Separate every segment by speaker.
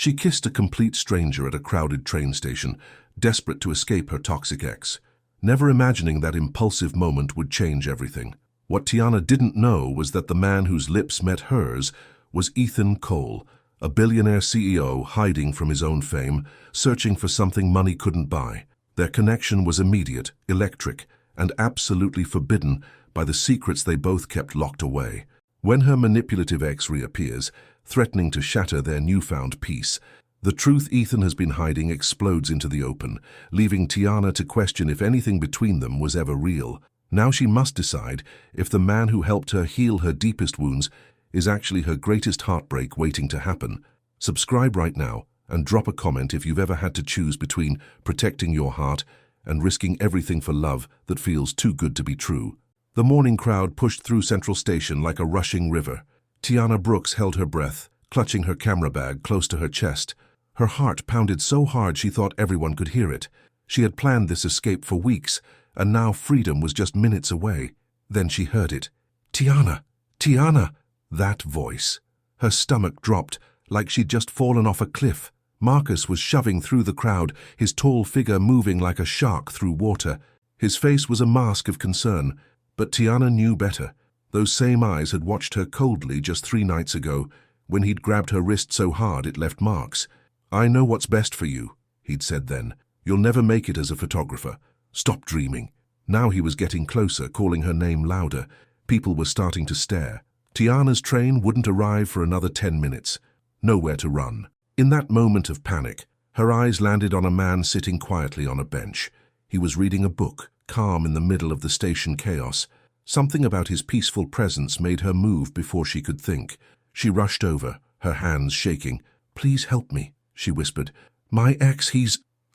Speaker 1: She kissed a complete stranger at a crowded train station, desperate to escape her toxic ex, never imagining that impulsive moment would change everything. What Tiana didn't know was that the man whose lips met hers was Ethan Cole, a billionaire CEO hiding from his own fame, searching for something money couldn't buy. Their connection was immediate, electric, and absolutely forbidden by the secrets they both kept locked away. When her manipulative ex reappears, threatening to shatter their newfound peace, the truth Ethan has been hiding explodes into the open, leaving Tiana to question if anything between them was ever real. Now she must decide if the man who helped her heal her deepest wounds is actually her greatest heartbreak waiting to happen. Subscribe right now and drop a comment if you've ever had to choose between protecting your heart and risking everything for love that feels too good to be true. The morning crowd pushed through Central Station like a rushing river. Tiana Brooks held her breath, clutching her camera bag close to her chest. Her heart pounded so hard she thought everyone could hear it. She had planned this escape for weeks, and now freedom was just minutes away. Then she heard it. "Tiana! Tiana!" That voice. Her stomach dropped, like she'd just fallen off a cliff. Marcus was shoving through the crowd, his tall figure moving like a shark through water. His face was a mask of concern, but Tiana knew better. Those same eyes had watched her coldly just 3 nights ago, when he'd grabbed her wrist so hard it left marks. "I know what's best for you," he'd said then. "You'll never make it as a photographer. Stop dreaming." Now he was getting closer, calling her name louder. People were starting to stare. Tiana's train wouldn't arrive for another 10 minutes. Nowhere to run. In that moment of panic, her eyes landed on a man sitting quietly on a bench. He was reading a book, calm in the middle of the station chaos. Something about his peaceful presence made her move before she could think. She rushed over, her hands shaking. "Please help me," she whispered. "My ex,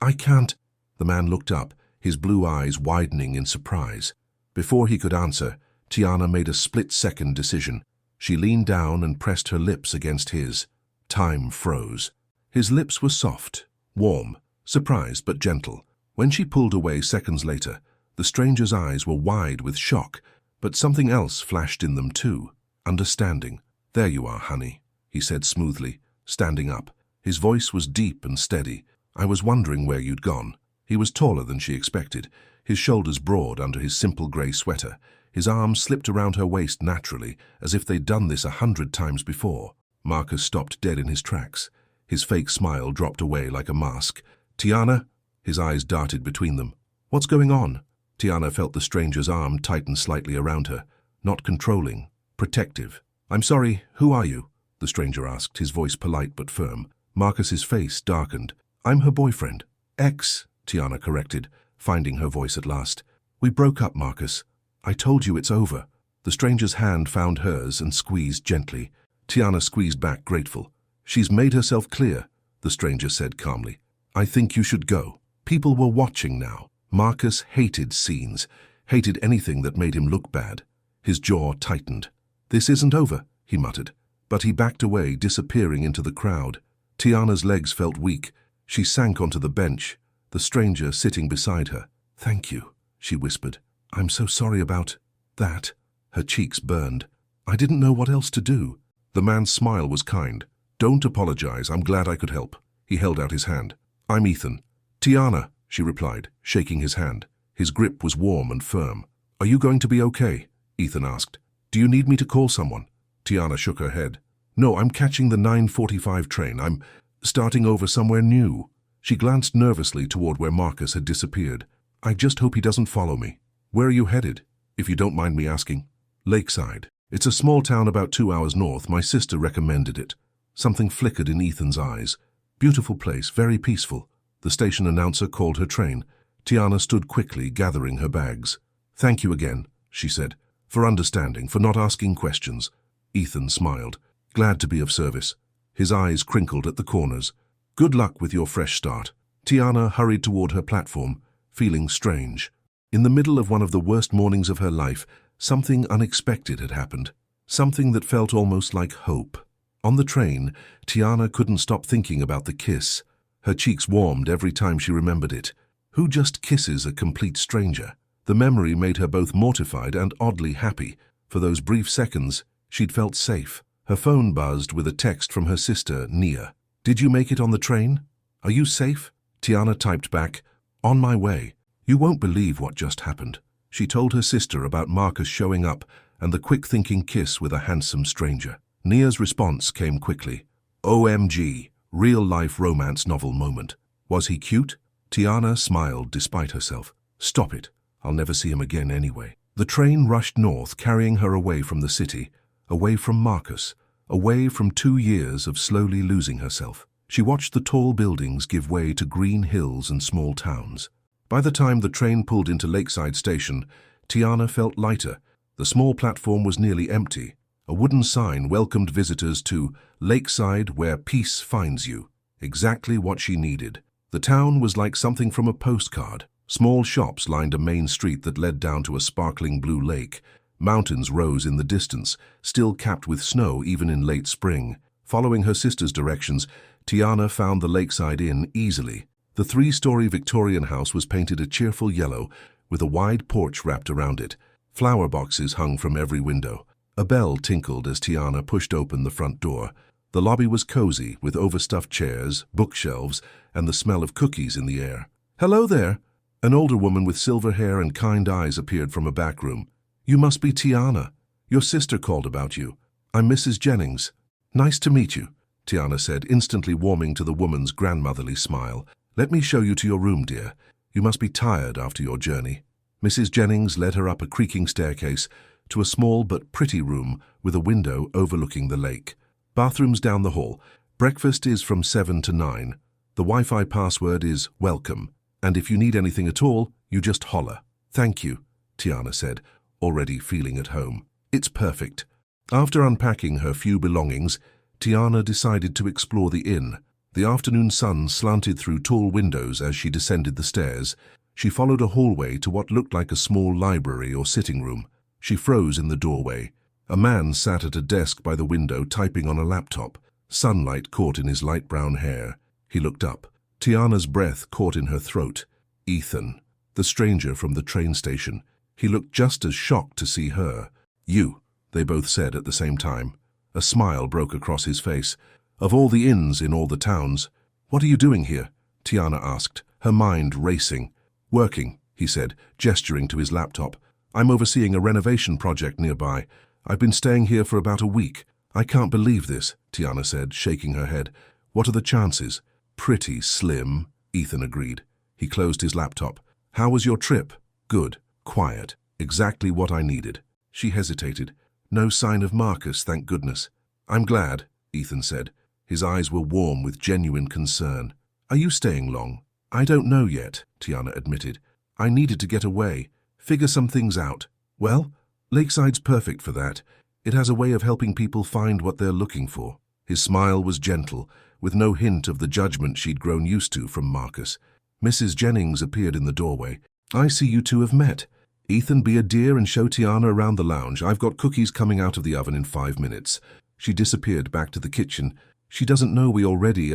Speaker 1: I can't." The man looked up, his blue eyes widening in surprise. Before he could answer, Tiana made a split-second decision. She leaned down and pressed her lips against his. Time froze. His lips were soft, warm, surprised but gentle. When she pulled away seconds later, the stranger's eyes were wide with shock, but something else flashed in them too. Understanding. "There you are, honey," he said smoothly, standing up. His voice was deep and steady. "I was wondering where you'd gone." He was taller than she expected, his shoulders broad under his simple grey sweater. His arms slipped around her waist naturally, as if they'd done this 100 times before. Marcus stopped dead in his tracks. His fake smile dropped away like a mask. "Tiana?" His eyes darted between them. "What's going on?" Tiana felt the stranger's arm tighten slightly around her. Not controlling, protective. "I'm sorry, who are you?" the stranger asked, his voice polite but firm. Marcus's face darkened. "I'm her boyfriend." "Ex," Tiana corrected, finding her voice at last. "We broke up, Marcus. I told you it's over." The stranger's hand found hers and squeezed gently. Tiana squeezed back, grateful. "She's made herself clear," the stranger said calmly. "I think you should go." People were watching now. Marcus hated scenes, hated anything that made him look bad. His jaw tightened. "This isn't over," he muttered. But he backed away, disappearing into the crowd. Tiana's legs felt weak. She sank onto the bench, the stranger sitting beside her. "Thank you," she whispered. "I'm so sorry about that." Her cheeks burned. "I didn't know what else to do." The man's smile was kind. "Don't apologize, I'm glad I could help." He held out his hand. "I'm Ethan." "Tiana," she replied, shaking his hand. His grip was warm and firm. "Are you going to be okay?" Ethan asked. "Do you need me to call someone?" Tiana shook her head. "No, I'm catching the 9:45 train. I'm starting over somewhere new." She glanced nervously toward where Marcus had disappeared. "I just hope he doesn't follow me." "Where are you headed, if you don't mind me asking?" "Lakeside. It's a small town about 2 hours north. My sister recommended it." Something flickered in Ethan's eyes. "Beautiful place, very peaceful." The station announcer called her train. Tiana stood quickly, gathering her bags. "Thank you again," she said, "for understanding, for not asking questions." Ethan smiled. "Glad to be of service." His eyes crinkled at the corners. "Good luck with your fresh start." Tiana hurried toward her platform, feeling strange. In the middle of one of the worst mornings of her life, something unexpected had happened. Something that felt almost like hope. On the train, Tiana couldn't stop thinking about the kiss. Her cheeks warmed every time she remembered it. Who just kisses a complete stranger? The memory made her both mortified and oddly happy. For those brief seconds, she'd felt safe. Her phone buzzed with a text from her sister, Nia. Did you make it on the train? Are you safe? Tiana typed back, "On my way. You won't believe what just happened." She told her sister about Marcus showing up and the quick-thinking kiss with a handsome stranger. Nia's response came quickly. OMG, real-life romance novel moment. Was he cute? Tiana smiled despite herself. Stop it. I'll never see him again anyway. The train rushed north, carrying her away from the city, away from Marcus, away from 2 years of slowly losing herself. She watched the tall buildings give way to green hills and small towns. By the time the train pulled into Lakeside Station, Tiana felt lighter. The small platform was nearly empty. A wooden sign welcomed visitors to Lakeside, where peace finds you. Exactly what she needed. The town was like something from a postcard. Small shops lined a main street that led down to a sparkling blue lake. Mountains rose in the distance, still capped with snow even in late spring. Following her sister's directions, Tiana found the Lakeside Inn easily. The 3-story Victorian house was painted a cheerful yellow, with a wide porch wrapped around it. Flower boxes hung from every window. A bell tinkled as Tiana pushed open the front door. The lobby was cozy, with overstuffed chairs, bookshelves, and the smell of cookies in the air. "Hello there!" An older woman with silver hair and kind eyes appeared from a back room. "You must be Tiana. Your sister called about you. I'm Mrs. Jennings. Nice to meet you," Tiana said, instantly warming to the woman's grandmotherly smile. "Let me show you to your room, dear. You must be tired after your journey." Mrs. Jennings led her up a creaking staircase to a small but pretty room with a window overlooking the lake. Bathrooms down the hall. Breakfast is from 7 to 9. The Wi-Fi password is welcome. And if you need anything at all, you just holler. "Thank you," Tiana said, already feeling at home. "It's perfect." After unpacking her few belongings, Tiana decided to explore the inn. The afternoon sun slanted through tall windows as she descended the stairs. She followed a hallway to what looked like a small library or sitting room. She froze in the doorway. A man sat at a desk by the window typing on a laptop. Sunlight caught in his light brown hair. He looked up. Tiana's breath caught in her throat. Ethan, the stranger from the train station. He looked just as shocked to see her. "You," they both said at the same time. A smile broke across his face. "Of all the inns in all the towns." "What are you doing here?" Tiana asked, her mind racing. "Working," he said, gesturing to his laptop. "I'm overseeing a renovation project nearby. I've been staying here for about a week." "I can't believe this," Tiana said, shaking her head. "What are the chances?" "Pretty slim," Ethan agreed. He closed his laptop. "How was your trip?" "Good. Quiet. Exactly what I needed." She hesitated. "No sign of Marcus, thank goodness." "I'm glad," Ethan said. His eyes were warm with genuine concern. "Are you staying long?" "I don't know yet," Tiana admitted. "I needed to get away, figure some things out." "Well, Lakeside's perfect for that. It has a way of helping people find what they're looking for." His smile was gentle, with no hint of the judgment she'd grown used to from Marcus. Mrs. Jennings appeared in the doorway. "I see you two have met. Ethan, be a dear and show Tiana around the lounge. I've got cookies coming out of the oven in 5 minutes." She disappeared back to the kitchen. "She doesn't know we already,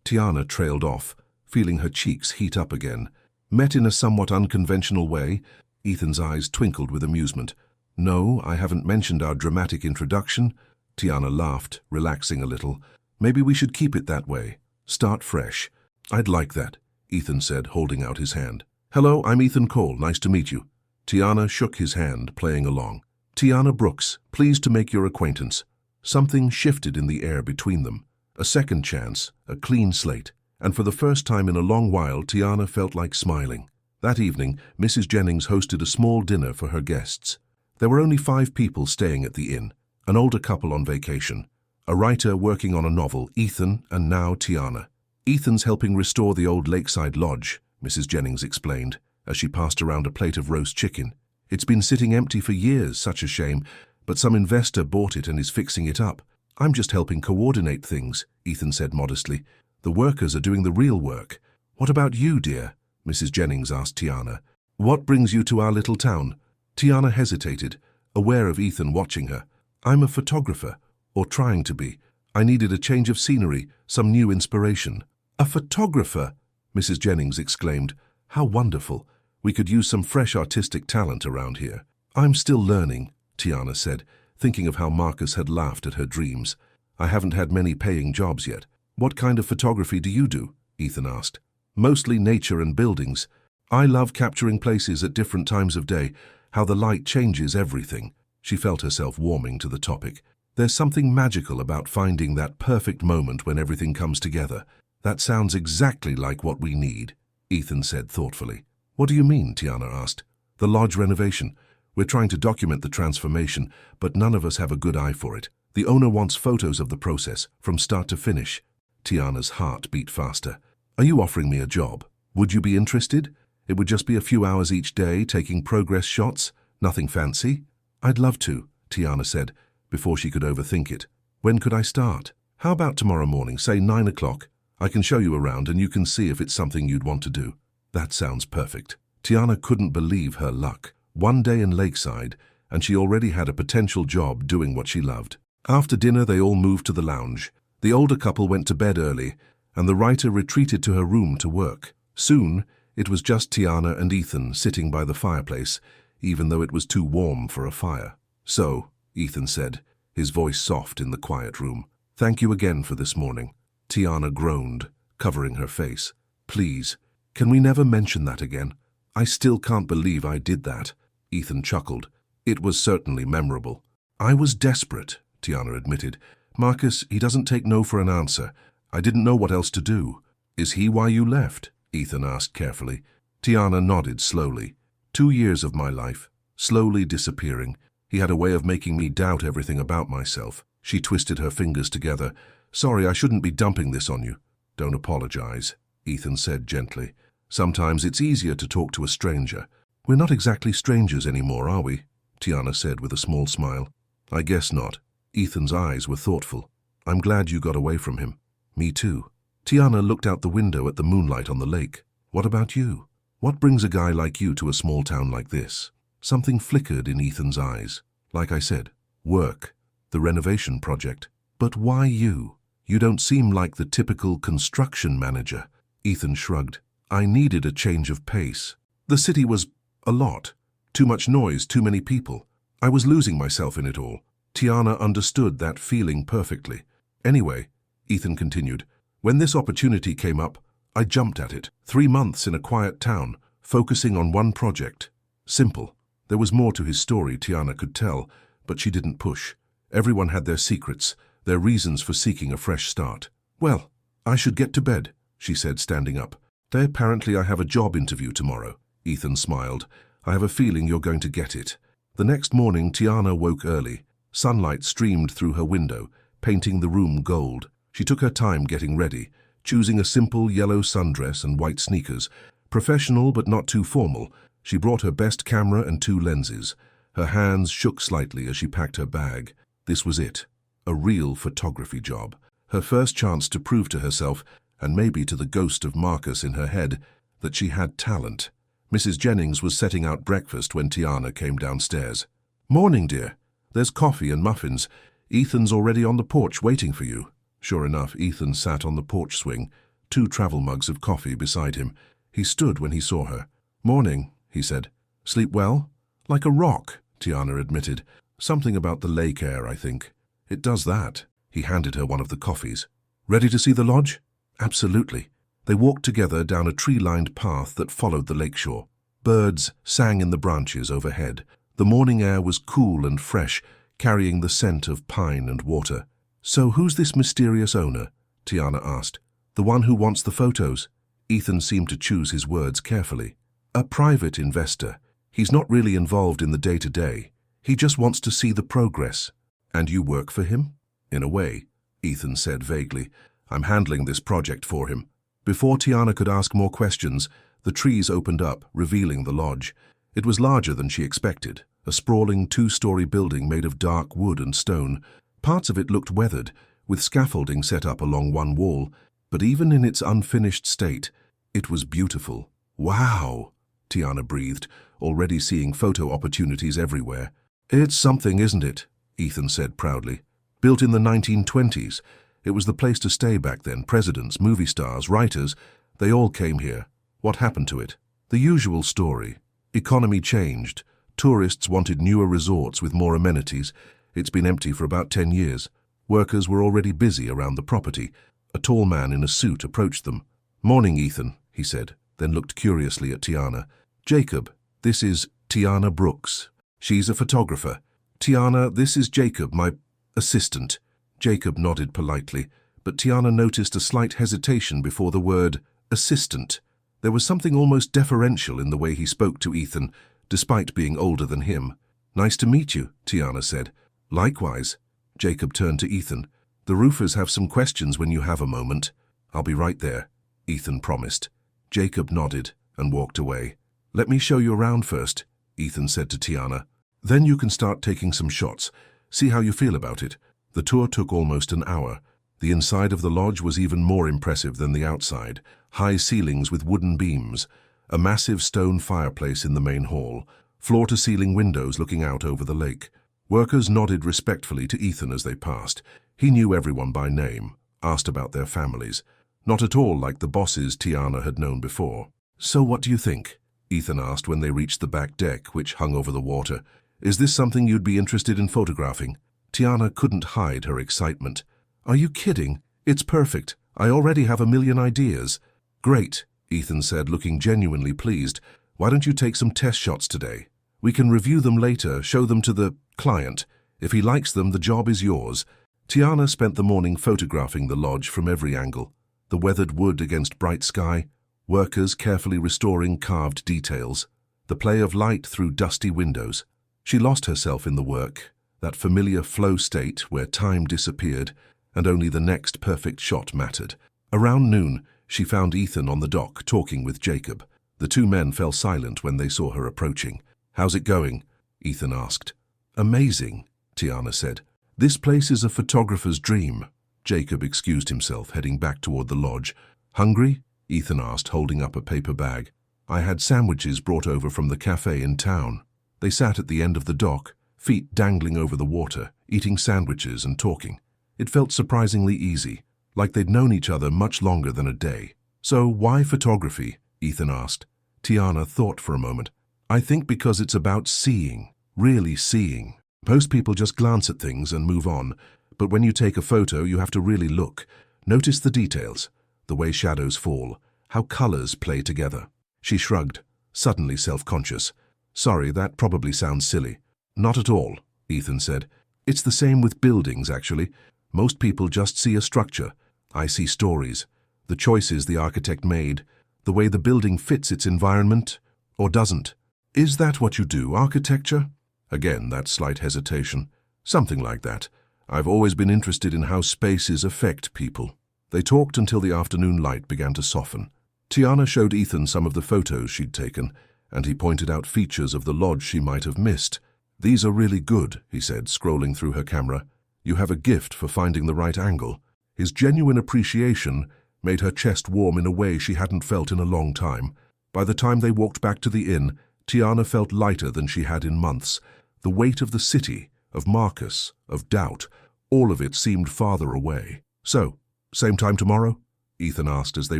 Speaker 1: Tiana trailed off, feeling her cheeks heat up again. "Met in a somewhat unconventional way?" Ethan's eyes twinkled with amusement. "No, I haven't mentioned our dramatic introduction." Tiana laughed, relaxing a little. "Maybe we should keep it that way. Start fresh." "I'd like that," Ethan said, holding out his hand. "Hello, I'm Ethan Cole. Nice to meet you." Tiana shook his hand, playing along. "Tiana Brooks, pleased to make your acquaintance." Something shifted in the air between them. A second chance, a clean slate. And for the first time in a long while, Tiana felt like smiling. That evening, Mrs. Jennings hosted a small dinner for her guests. There were only 5 people staying at the inn, an older couple on vacation, a writer working on a novel, Ethan, and now Tiana. "Ethan's helping restore the old Lakeside Lodge," Mrs. Jennings explained, as she passed around a plate of roast chicken. "It's been sitting empty for years, such a shame, but some investor bought it and is fixing it up. I'm just helping coordinate things," Ethan said modestly. "The workers are doing the real work." "What about you, dear?" Mrs. Jennings asked Tiana. "What brings you to our little town?" Tiana hesitated, aware of Ethan watching her. "I'm a photographer, or trying to be. I needed a change of scenery, some new inspiration." "A photographer?" Mrs. Jennings exclaimed. "How wonderful. We could use some fresh artistic talent around here." "I'm still learning," Tiana said, thinking of how Marcus had laughed at her dreams. "I haven't had many paying jobs yet." What kind of photography do you do? Ethan asked. Mostly nature and buildings. I love capturing places at different times of day, how the light changes everything. She felt herself warming to the topic. There's something magical about finding that perfect moment when everything comes together. That sounds exactly like what we need, Ethan said thoughtfully. What do you mean? Tiana asked. The lodge renovation. We're trying to document the transformation, but none of us have a good eye for it. The owner wants photos of the process, from start to finish. Tiana's heart beat faster. Are you offering me a job? Would you be interested? It would just be a few hours each day, taking progress shots. Nothing fancy? I'd love to, Tiana said, before she could overthink it. When could I start? How about tomorrow morning, say 9 o'clock? I can show you around and you can see if it's something you'd want to do. That sounds perfect. Tiana couldn't believe her luck. One day in Lakeside, and she already had a potential job doing what she loved. After dinner, they all moved to the lounge. The older couple went to bed early, and the writer retreated to her room to work. Soon, it was just Tiana and Ethan sitting by the fireplace, even though it was too warm for a fire. So, Ethan said, his voice soft in the quiet room, thank you again for this morning. Tiana groaned, covering her face. Please, can we never mention that again? I still can't believe I did that. Ethan chuckled. It was certainly memorable. I was desperate, Tiana admitted. Marcus, he doesn't take no for an answer. I didn't know what else to do. Is he why you left? Ethan asked carefully. Tiana nodded slowly. 2 years of my life, slowly disappearing. He had a way of making me doubt everything about myself. She twisted her fingers together. Sorry, I shouldn't be dumping this on you. Don't apologize, Ethan said gently. Sometimes it's easier to talk to a stranger. We're not exactly strangers anymore, are we? Tiana said with a small smile. I guess not. Ethan's eyes were thoughtful. I'm glad you got away from him. Me too. Tiana looked out the window at the moonlight on the lake. What about you? What brings a guy like you to a small town like this? Something flickered in Ethan's eyes. Like I said, work, the renovation project. But why you? You don't seem like the typical construction manager. Ethan shrugged. I needed a change of pace. The city was a lot. Too much noise, too many people. I was losing myself in it all. Tiana understood that feeling perfectly. Anyway, Ethan continued, when this opportunity came up, I jumped at it. 3 months in a quiet town, focusing on one project. Simple. There was more to his story, Tiana could tell, but she didn't push. Everyone had their secrets, their reasons for seeking a fresh start. Well, I should get to bed, she said, standing up. Apparently I have a job interview tomorrow. Ethan smiled. I have a feeling you're going to get it. The next morning, Tiana woke early. Sunlight streamed through her window, painting the room gold. She took her time getting ready, choosing a simple yellow sundress and white sneakers. Professional but not too formal, she brought her best camera and 2 lenses. Her hands shook slightly as she packed her bag. This was it. A real photography job. Her first chance to prove to herself, and maybe to the ghost of Marcus in her head, that she had talent. Mrs. Jennings was setting out breakfast when Tiana came downstairs. Morning, dear. There's coffee and muffins. Ethan's already on the porch waiting for you. Sure enough, Ethan sat on the porch swing, 2 travel mugs of coffee beside him. He stood when he saw her. Morning, he said. Sleep well? Like a rock, Tiana admitted. Something about the lake air, I think. It does that. He handed her one of the coffees. Ready to see the lodge? Absolutely. They walked together down a tree-lined path that followed the lakeshore. Birds sang in the branches overhead. The morning air was cool and fresh, carrying the scent of pine and water. So who's this mysterious owner? Tiana asked. The one who wants the photos. Ethan seemed to choose his words carefully. A private investor. He's not really involved in the day-to-day. He just wants to see the progress. And you work for him? In a way, Ethan said vaguely. I'm handling this project for him. Before Tiana could ask more questions, the trees opened up, revealing the lodge. It was larger than she expected, a sprawling 2-story building made of dark wood and stone. Parts of it looked weathered, with scaffolding set up along one wall, but even in its unfinished state, it was beautiful. Wow, Tiana breathed, already seeing photo opportunities everywhere. It's something, isn't it? Ethan said proudly. Built in the 1920s, it was the place to stay back then. Presidents, movie stars, writers, they all came here. What happened to it? The usual story. Economy changed. Tourists wanted newer resorts with more amenities. It's been empty for about 10 years. Workers were already busy around the property. A tall man in a suit approached them. "Morning, Ethan," he said, then looked curiously at Tiana. "Jacob, this is Tiana Brooks. She's a photographer. Tiana, this is Jacob, my assistant." Jacob nodded politely, but Tiana noticed a slight hesitation before the word assistant. There was something almost deferential in the way he spoke to Ethan, despite being older than him. "Nice to meet you," Tiana said. "Likewise." Jacob turned to Ethan. "The roofers have some questions when you have a moment." "I'll be right there," Ethan promised. Jacob nodded and walked away. "Let me show you around first," Ethan said to Tiana. "Then you can start taking some shots. See how you feel about it." The tour took almost an hour. The inside of the lodge was even more impressive than the outside. High ceilings with wooden beams, a massive stone fireplace in the main hall, floor-to-ceiling windows looking out over the lake. Workers nodded respectfully to Ethan as they passed. He knew everyone by name, asked about their families. Not at all like the bosses Tiana had known before. "So what do you think?" Ethan asked when they reached the back deck, which hung over the water. "Is this something you'd be interested in photographing?" Tiana couldn't hide her excitement. "Are you kidding? It's perfect. I already have a million ideas." "Great," Ethan said, looking genuinely pleased. "Why don't you take some test shots today? We can review them later, show them to the client. If he likes them, the job is yours." Tiana spent the morning photographing the lodge from every angle. The weathered wood against bright sky, workers carefully restoring carved details, the play of light through dusty windows. She lost herself in the work, that familiar flow state where time disappeared and only the next perfect shot mattered. Around noon, she found Ethan on the dock talking with Jacob. The two men fell silent when they saw her approaching. "How's it going?" Ethan asked. "Amazing," Tiana said. "This place is a photographer's dream." Jacob excused himself, heading back toward the lodge. "Hungry?" Ethan asked, holding up a paper bag. "I had sandwiches brought over from the cafe in town." They sat at the end of the dock, feet dangling over the water, eating sandwiches and talking. It felt surprisingly easy, like they'd known each other much longer than a day. "So why photography?" Ethan asked. Tiana thought for a moment. "I think because it's about seeing, really seeing. Most people just glance at things and move on, but when you take a photo, you have to really look. Notice the details, the way shadows fall, how colors play together." She shrugged, suddenly self-conscious. "Sorry, that probably sounds silly." "Not at all," Ethan said. "It's the same with buildings, actually. Most people just see a structure. I see stories, the choices the architect made, the way the building fits its environment, or doesn't." "Is that what you do, architecture?" Again, that slight hesitation. "Something like that. I've always been interested in how spaces affect people." They talked until the afternoon light began to soften. Tiana showed Ethan some of the photos she'd taken, and he pointed out features of the lodge she might have missed. "These are really good," he said, scrolling through her camera. "You have a gift for finding the right angle." His genuine appreciation made her chest warm in a way she hadn't felt in a long time. By the time they walked back to the inn, Tiana felt lighter than she had in months. The weight of the city, of Marcus, of doubt, all of it seemed farther away. "So, same time tomorrow?" Ethan asked as they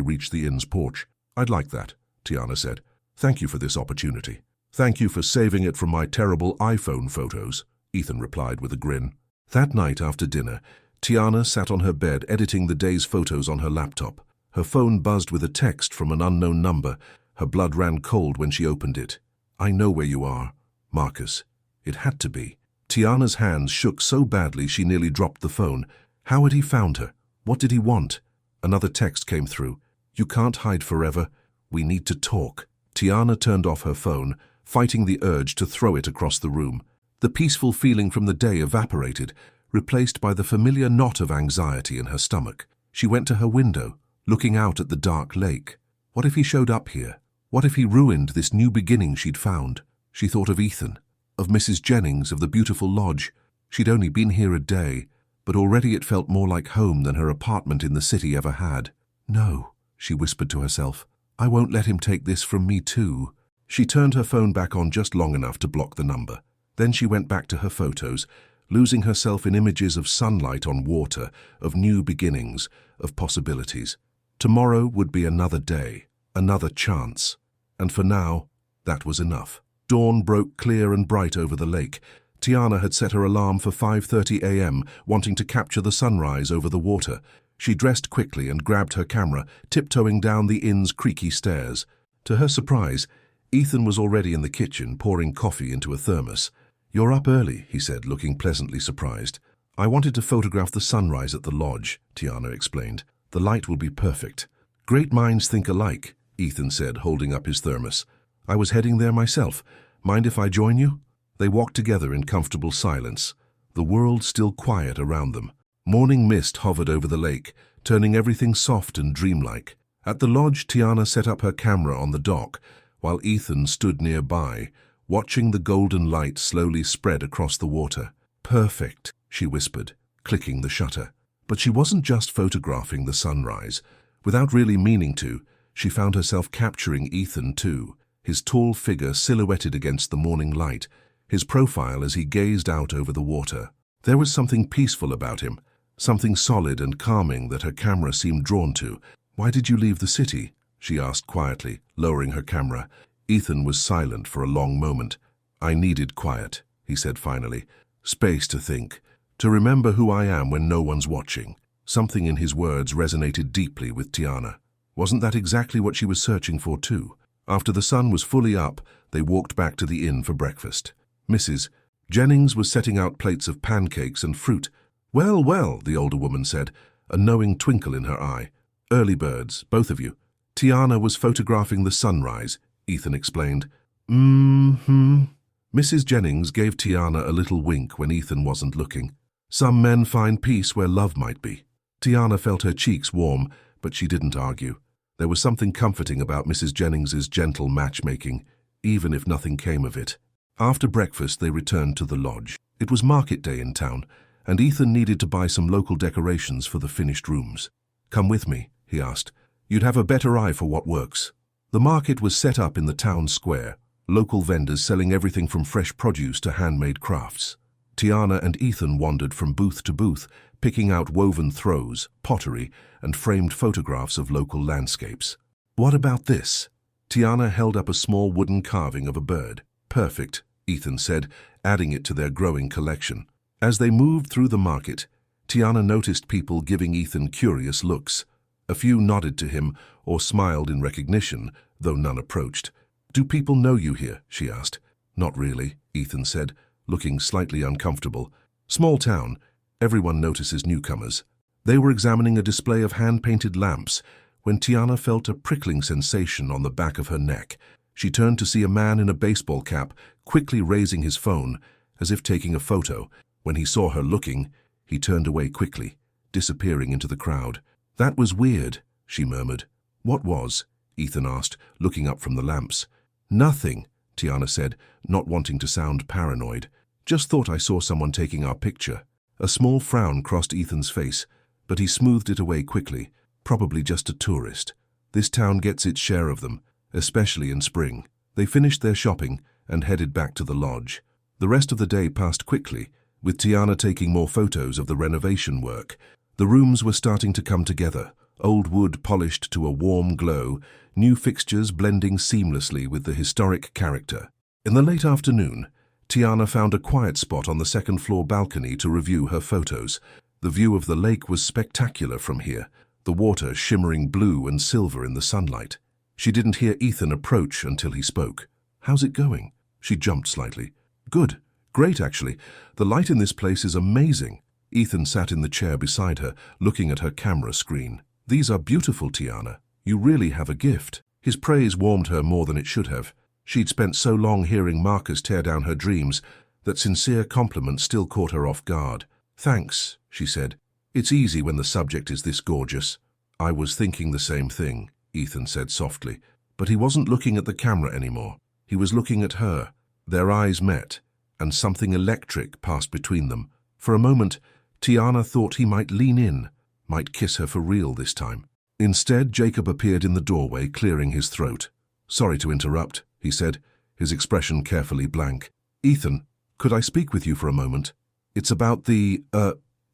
Speaker 1: reached the inn's porch. "I'd like that," Tiana said. "Thank you for this opportunity." "Thank you for saving it from my terrible iPhone photos," Ethan replied with a grin. That night after dinner, Tiana sat on her bed editing the day's photos on her laptop. Her phone buzzed with a text from an unknown number. Her blood ran cold when she opened it. "I know where you are, Marcus." It had to be. Tiana's hands shook so badly she nearly dropped the phone. How had he found her? What did he want? Another text came through. "You can't hide forever. We need to talk." Tiana turned off her phone, fighting the urge to throw it across the room. The peaceful feeling from the day evaporated, replaced by the familiar knot of anxiety in her stomach. She went to her window, looking out at the dark lake. What if he showed up here? What if he ruined this new beginning she'd found? She thought of Ethan, of Mrs. Jennings, of the beautiful lodge. She'd only been here a day, but already it felt more like home than her apartment in the city ever had. "No," she whispered to herself. "I won't let him take this from me too." She turned her phone back on just long enough to block the number. Then she went back to her photos, losing herself in images of sunlight on water, of new beginnings, of possibilities. Tomorrow would be another day, another chance. And for now, that was enough. Dawn broke clear and bright over the lake. Tiana had set her alarm for 5:30 a.m., wanting to capture the sunrise over the water. She dressed quickly and grabbed her camera, tiptoeing down the inn's creaky stairs. To her surprise, Ethan was already in the kitchen, pouring coffee into a thermos. "You're up early," he said, looking pleasantly surprised. "I wanted to photograph the sunrise at the lodge," Tiana explained. "The light will be perfect." "Great minds think alike," Ethan said, holding up his thermos. "I was heading there myself. Mind if I join you?" They walked together in comfortable silence, the world still quiet around them. Morning mist hovered over the lake, turning everything soft and dreamlike. At the lodge, Tiana set up her camera on the dock, while Ethan stood nearby, watching the golden light slowly spread across the water. "Perfect," she whispered, clicking the shutter. But she wasn't just photographing the sunrise. Without really meaning to, she found herself capturing Ethan too, his tall figure silhouetted against the morning light, his profile as he gazed out over the water. There was something peaceful about him, something solid and calming that her camera seemed drawn to. "Why did you leave the city?" she asked quietly, lowering her camera. Ethan was silent for a long moment. "I needed quiet," he said finally. "Space to think, to remember who I am when no one's watching." Something in his words resonated deeply with Tiana. Wasn't that exactly what she was searching for too? After the sun was fully up, they walked back to the inn for breakfast. Mrs. Jennings was setting out plates of pancakes and fruit. "Well, well," the older woman said, a knowing twinkle in her eye. "Early birds, both of you." "Tiana was photographing the sunrise," Ethan explained. Mrs. Jennings gave Tiana a little wink when Ethan wasn't looking. "Some men find peace where love might be." Tiana felt her cheeks warm, but she didn't argue. There was something comforting about Mrs. Jennings's gentle matchmaking, even if nothing came of it. After breakfast, they returned to the lodge. It was market day in town, and Ethan needed to buy some local decorations for the finished rooms. "Come with me," he asked. "You'd have a better eye for what works." The market was set up in the town square, local vendors selling everything from fresh produce to handmade crafts. Tiana and Ethan wandered from booth to booth, picking out woven throws, pottery, and framed photographs of local landscapes. "What about this?" Tiana held up a small wooden carving of a bird. "Perfect," Ethan said, adding it to their growing collection. As they moved through the market, Tiana noticed people giving Ethan curious looks. A few nodded to him or smiled in recognition, though none approached. "Do people know you here?" she asked. "Not really," Ethan said, looking slightly uncomfortable. "Small town. Everyone notices newcomers." They were examining a display of hand-painted lamps when Tiana felt a prickling sensation on the back of her neck. She turned to see a man in a baseball cap quickly raising his phone, as if taking a photo. When he saw her looking, he turned away quickly, disappearing into the crowd. "That was weird," she murmured. "What was?" Ethan asked, looking up from the lamps. "Nothing," Tiana said, not wanting to sound paranoid. "Just thought I saw someone taking our picture." A small frown crossed Ethan's face, but he smoothed it away quickly. "Probably just a tourist. This town gets its share of them, especially in spring." They finished their shopping and headed back to the lodge. The rest of the day passed quickly, with Tiana taking more photos of the renovation work. The rooms were starting to come together, old wood polished to a warm glow, new fixtures blending seamlessly with the historic character. In the late afternoon, Tiana found a quiet spot on the second-floor balcony to review her photos. The view of the lake was spectacular from here, the water shimmering blue and silver in the sunlight. She didn't hear Ethan approach until he spoke. "How's it going?" She jumped slightly. "Good. Great, actually. The light in this place is amazing." Ethan sat in the chair beside her, looking at her camera screen. "These are beautiful, Tiana. You really have a gift." His praise warmed her more than it should have. She'd spent so long hearing Marcus tear down her dreams that sincere compliments still caught her off guard. "Thanks," she said. "It's easy when the subject is this gorgeous." "I was thinking the same thing," Ethan said softly. But he wasn't looking at the camera anymore. He was looking at her. Their eyes met, and something electric passed between them. For a moment, Tiana thought he might lean in, might kiss her for real this time. Instead, Jacob appeared in the doorway, clearing his throat. "Sorry to interrupt," he said, his expression carefully blank. "Ethan, could I speak with you for a moment? It's about the,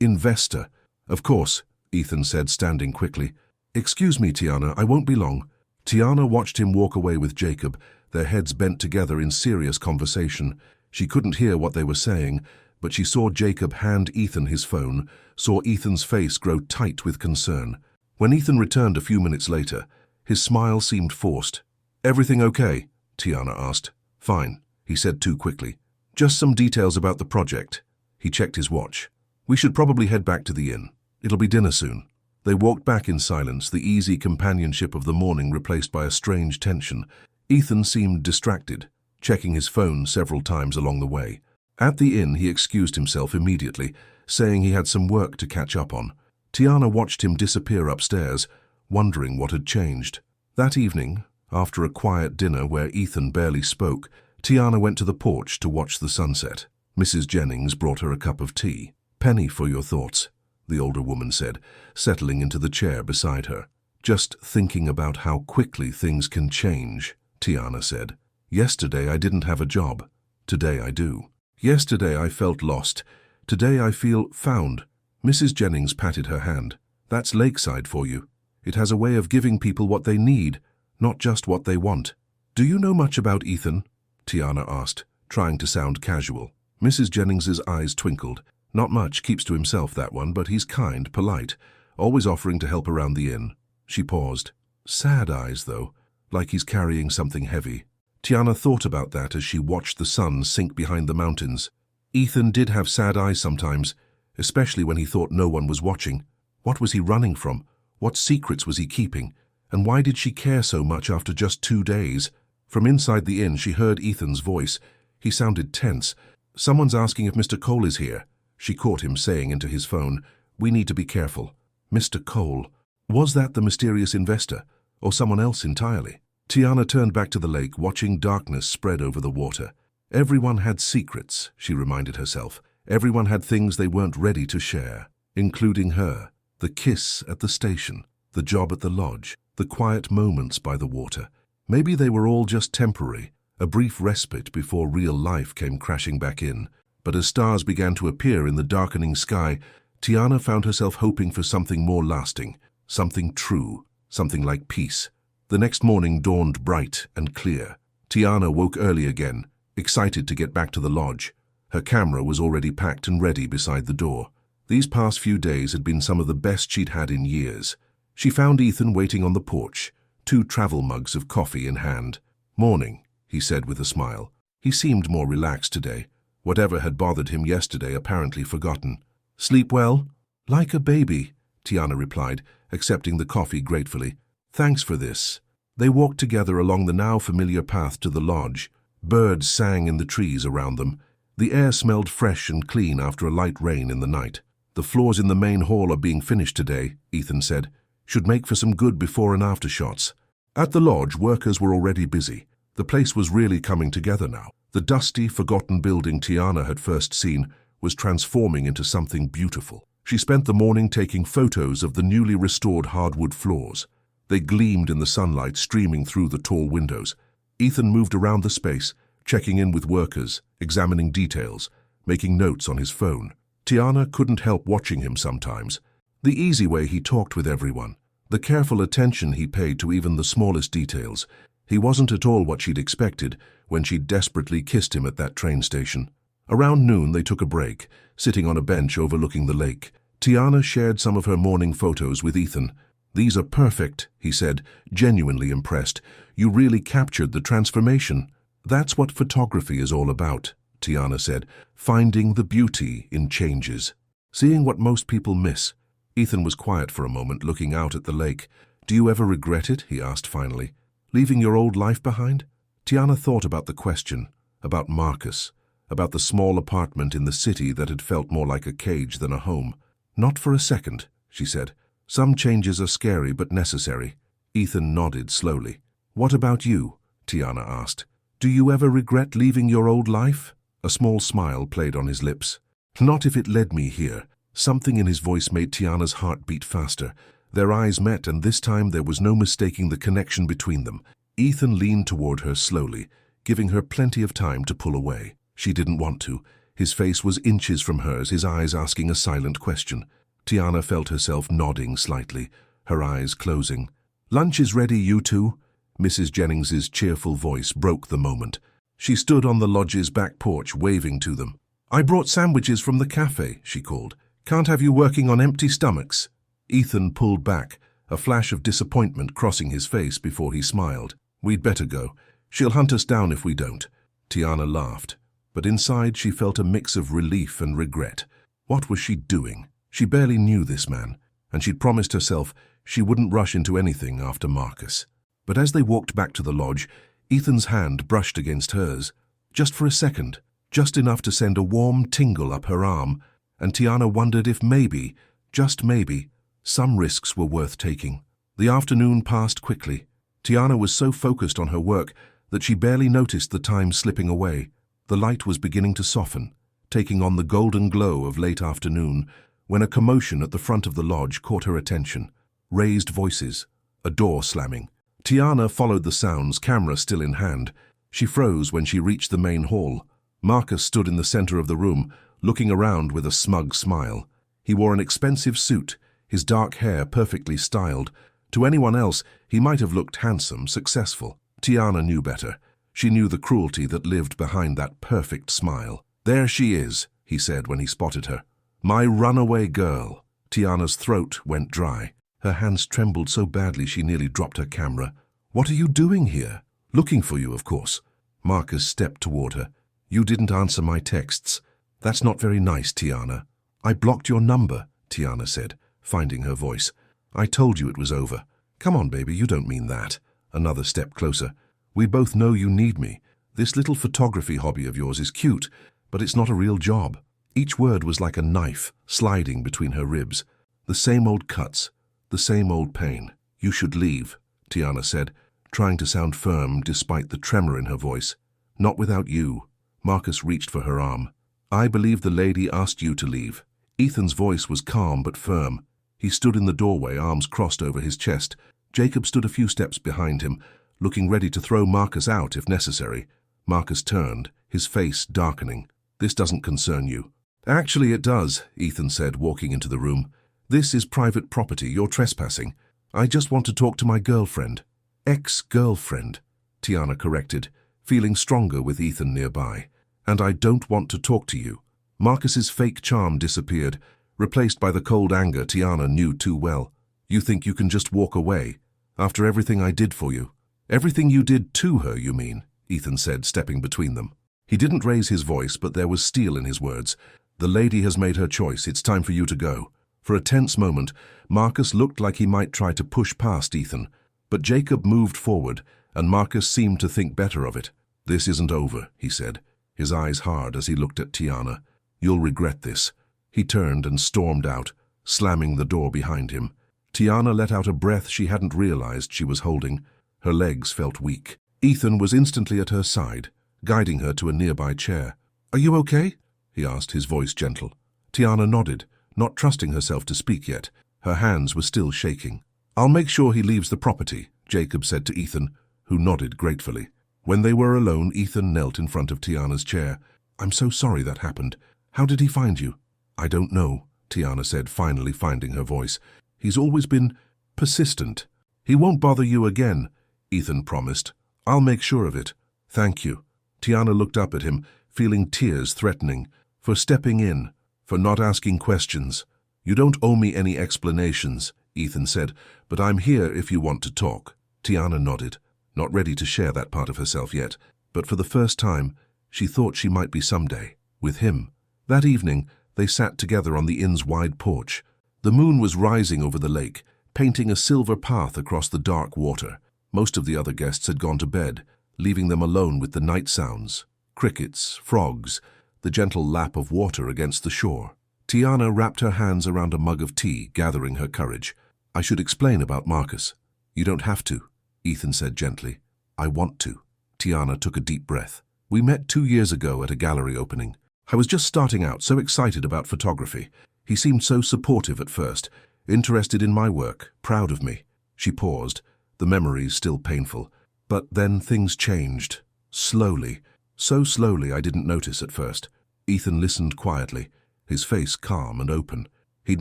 Speaker 1: investor." "Of course," Ethan said, standing quickly. "Excuse me, Tiana, I won't be long." Tiana watched him walk away with Jacob, their heads bent together in serious conversation. She couldn't hear what they were saying, but she saw Jacob hand Ethan his phone, saw Ethan's face grow tight with concern. When Ethan returned a few minutes later, his smile seemed forced. "Everything okay?" Tiana asked. "Fine," he said too quickly. "Just some details about the project." He checked his watch. "We should probably head back to the inn. It'll be dinner soon." They walked back in silence, the easy companionship of the morning replaced by a strange tension. Ethan seemed distracted, checking his phone several times along the way. At the inn, he excused himself immediately, saying he had some work to catch up on. Tiana watched him disappear upstairs, wondering what had changed. That evening, after a quiet dinner where Ethan barely spoke, Tiana went to the porch to watch the sunset. Mrs. Jennings brought her a cup of tea. "Penny for your thoughts," the older woman said, settling into the chair beside her. "Just thinking about how quickly things can change," Tiana said. "Yesterday I didn't have a job. Today I do. Yesterday I felt lost. Today I feel found." Mrs. Jennings patted her hand. "That's Lakeside for you. It has a way of giving people what they need, not just what they want." "Do you know much about Ethan?" Tiana asked, trying to sound casual. Mrs. Jennings's eyes twinkled. "Not much, keeps to himself, that one, but he's kind, polite, always offering to help around the inn." She paused. "Sad eyes, though, like he's carrying something heavy." Tiana thought about that as she watched the sun sink behind the mountains. Ethan did have sad eyes sometimes, especially when he thought no one was watching. What was he running from? What secrets was he keeping? And why did she care so much after just 2 days? From inside the inn, she heard Ethan's voice. He sounded tense. "Someone's asking if Mr. Cole is here." She caught him saying into his phone, "We need to be careful." Mr. Cole. Was that the mysterious investor, or someone else entirely? Tiana turned back to the lake, watching darkness spread over the water. Everyone had secrets, she reminded herself. Everyone had things they weren't ready to share, including her. The kiss at the station, the job at the lodge, the quiet moments by the water. Maybe they were all just temporary, a brief respite before real life came crashing back in. But as stars began to appear in the darkening sky, Tiana found herself hoping for something more lasting, something true, something like peace. The next morning dawned bright and clear. Tiana woke early again, excited to get back to the lodge. Her camera was already packed and ready beside the door. These past few days had been some of the best she'd had in years. She found Ethan waiting on the porch, 2 travel mugs of coffee in hand. "Morning," he said with a smile. He seemed more relaxed today. Whatever had bothered him yesterday apparently forgotten. "Sleep well?" "Like a baby," Tiana replied, accepting the coffee gratefully. "Thanks for this." They walked together along the now familiar path to the lodge. Birds sang in the trees around them. The air smelled fresh and clean after a light rain in the night. "The floors in the main hall are being finished today," Ethan said. "Should make for some good before and after shots." At the lodge, workers were already busy. The place was really coming together now. The dusty, forgotten building Tiana had first seen was transforming into something beautiful. She spent the morning taking photos of the newly restored hardwood floors. They gleamed in the sunlight streaming through the tall windows. Ethan moved around the space, checking in with workers, examining details, making notes on his phone. Tiana couldn't help watching him sometimes. The easy way he talked with everyone, the careful attention he paid to even the smallest details. He wasn't at all what she'd expected when she desperately kissed him at that train station. Around noon, they took a break, sitting on a bench overlooking the lake. Tiana shared some of her morning photos with Ethan. "These are perfect," he said, genuinely impressed. "You really captured the transformation." "That's what photography is all about," Tiana said, "finding the beauty in changes. Seeing what most people miss." Ethan was quiet for a moment, looking out at the lake. "Do you ever regret it?" he asked finally. "Leaving your old life behind?" Tiana thought about the question, about Marcus, about the small apartment in the city that had felt more like a cage than a home. "Not for a second," she said. "Some changes are scary but necessary." Ethan nodded slowly. "What about you?" Tiana asked. "Do you ever regret leaving your old life?" A small smile played on his lips. "Not if it led me here." Something in his voice made Tiana's heart beat faster. Their eyes met, and this time there was no mistaking the connection between them. Ethan leaned toward her slowly, giving her plenty of time to pull away. She didn't want to. His face was inches from hers, his eyes asking a silent question. Tiana felt herself nodding slightly, her eyes closing. "Lunch is ready, you two." Mrs. Jennings's cheerful voice broke the moment. She stood on the lodge's back porch, waving to them. "I brought sandwiches from the cafe," she called. "Can't have you working on empty stomachs." Ethan pulled back, a flash of disappointment crossing his face before he smiled. "We'd better go. She'll hunt us down if we don't." Tiana laughed, but inside she felt a mix of relief and regret. What was she doing? She barely knew this man, and she'd promised herself she wouldn't rush into anything after Marcus. But as they walked back to the lodge, Ethan's hand brushed against hers. Just for a second, just enough to send a warm tingle up her arm, and Tiana wondered if maybe, just maybe, some risks were worth taking. The afternoon passed quickly. Tiana was so focused on her work that she barely noticed the time slipping away. The light was beginning to soften, taking on the golden glow of late afternoon, when a commotion at the front of the lodge caught her attention. Raised voices, a door slamming. Tiana followed the sounds, camera still in hand. She froze when she reached the main hall. Marcus stood in the center of the room, looking around with a smug smile. He wore an expensive suit, his dark hair perfectly styled. To anyone else, he might have looked handsome, successful. Tiana knew better. She knew the cruelty that lived behind that perfect smile. "There she is," he said when he spotted her. "My runaway girl." Tiana's throat went dry. Her hands trembled so badly she nearly dropped her camera. "What are you doing here?" "Looking for you, of course." Marcus stepped toward her. "You didn't answer my texts." "That's not very nice, Tiana." "I blocked your number," Tiana said, finding her voice. "I told you it was over." "Come on, baby, you don't mean that." Another step closer. "We both know you need me. This little photography hobby of yours is cute, but it's not a real job." Each word was like a knife sliding between her ribs. The same old cuts, the same old pain. "You should leave," Tiana said, trying to sound firm despite the tremor in her voice. "Not without you." Marcus reached for her arm. "I believe the lady asked you to leave." Ethan's voice was calm but firm. He stood in the doorway, arms crossed over his chest. Jacob stood a few steps behind him, looking ready to throw Marcus out if necessary. Marcus turned, his face darkening. "This doesn't concern you." "Actually, it does," Ethan said, walking into the room. "This is private property. You're trespassing. I just want to talk to my girlfriend." "Ex-girlfriend," Tiana corrected, feeling stronger with Ethan nearby. "And I don't want to talk to you." Marcus's fake charm disappeared, replaced by the cold anger Tiana knew too well. "You think you can just walk away? After everything I did for you?" "Everything you did to her, you mean?" Ethan said, stepping between them. He didn't raise his voice, but there was steel in his words. "The lady has made her choice. It's time for you to go." For a tense moment, Marcus looked like he might try to push past Ethan. But Jacob moved forward, and Marcus seemed to think better of it. "This isn't over," he said, his eyes hard as he looked at Tiana. "You'll regret this." He turned and stormed out, slamming the door behind him. Tiana let out a breath she hadn't realized she was holding. Her legs felt weak. Ethan was instantly at her side, guiding her to a nearby chair. "Are you okay?" he asked, his voice gentle. Tiana nodded, not trusting herself to speak yet. Her hands were still shaking. "I'll make sure he leaves the property," Jacob said to Ethan, who nodded gratefully. When they were alone, Ethan knelt in front of Tiana's chair. "I'm so sorry that happened. How did he find you?" "I don't know," Tiana said, finally finding her voice. "He's always been persistent." "He won't bother you again," Ethan promised. "I'll make sure of it." "Thank you." Tiana looked up at him, feeling tears threatening. "For stepping in, for not asking questions." "You don't owe me any explanations," Ethan said, "but I'm here if you want to talk." Tiana nodded, not ready to share that part of herself yet, but for the first time, she thought she might be someday, with him. That evening, they sat together on the inn's wide porch. The moon was rising over the lake, painting a silver path across the dark water. Most of the other guests had gone to bed, leaving them alone with the night sounds, crickets, frogs, the gentle lap of water against the shore. Tiana wrapped her hands around a mug of tea, gathering her courage. "I should explain about Marcus." "You don't have to," Ethan said gently. "I want to." Tiana took a deep breath. "We met 2 years ago at a gallery opening. I was just starting out, so excited about photography. He seemed so supportive at first, interested in my work, proud of me." She paused, the memories still painful. "But then things changed. Slowly. So slowly I didn't notice at first." Ethan listened quietly, his face calm and open. He'd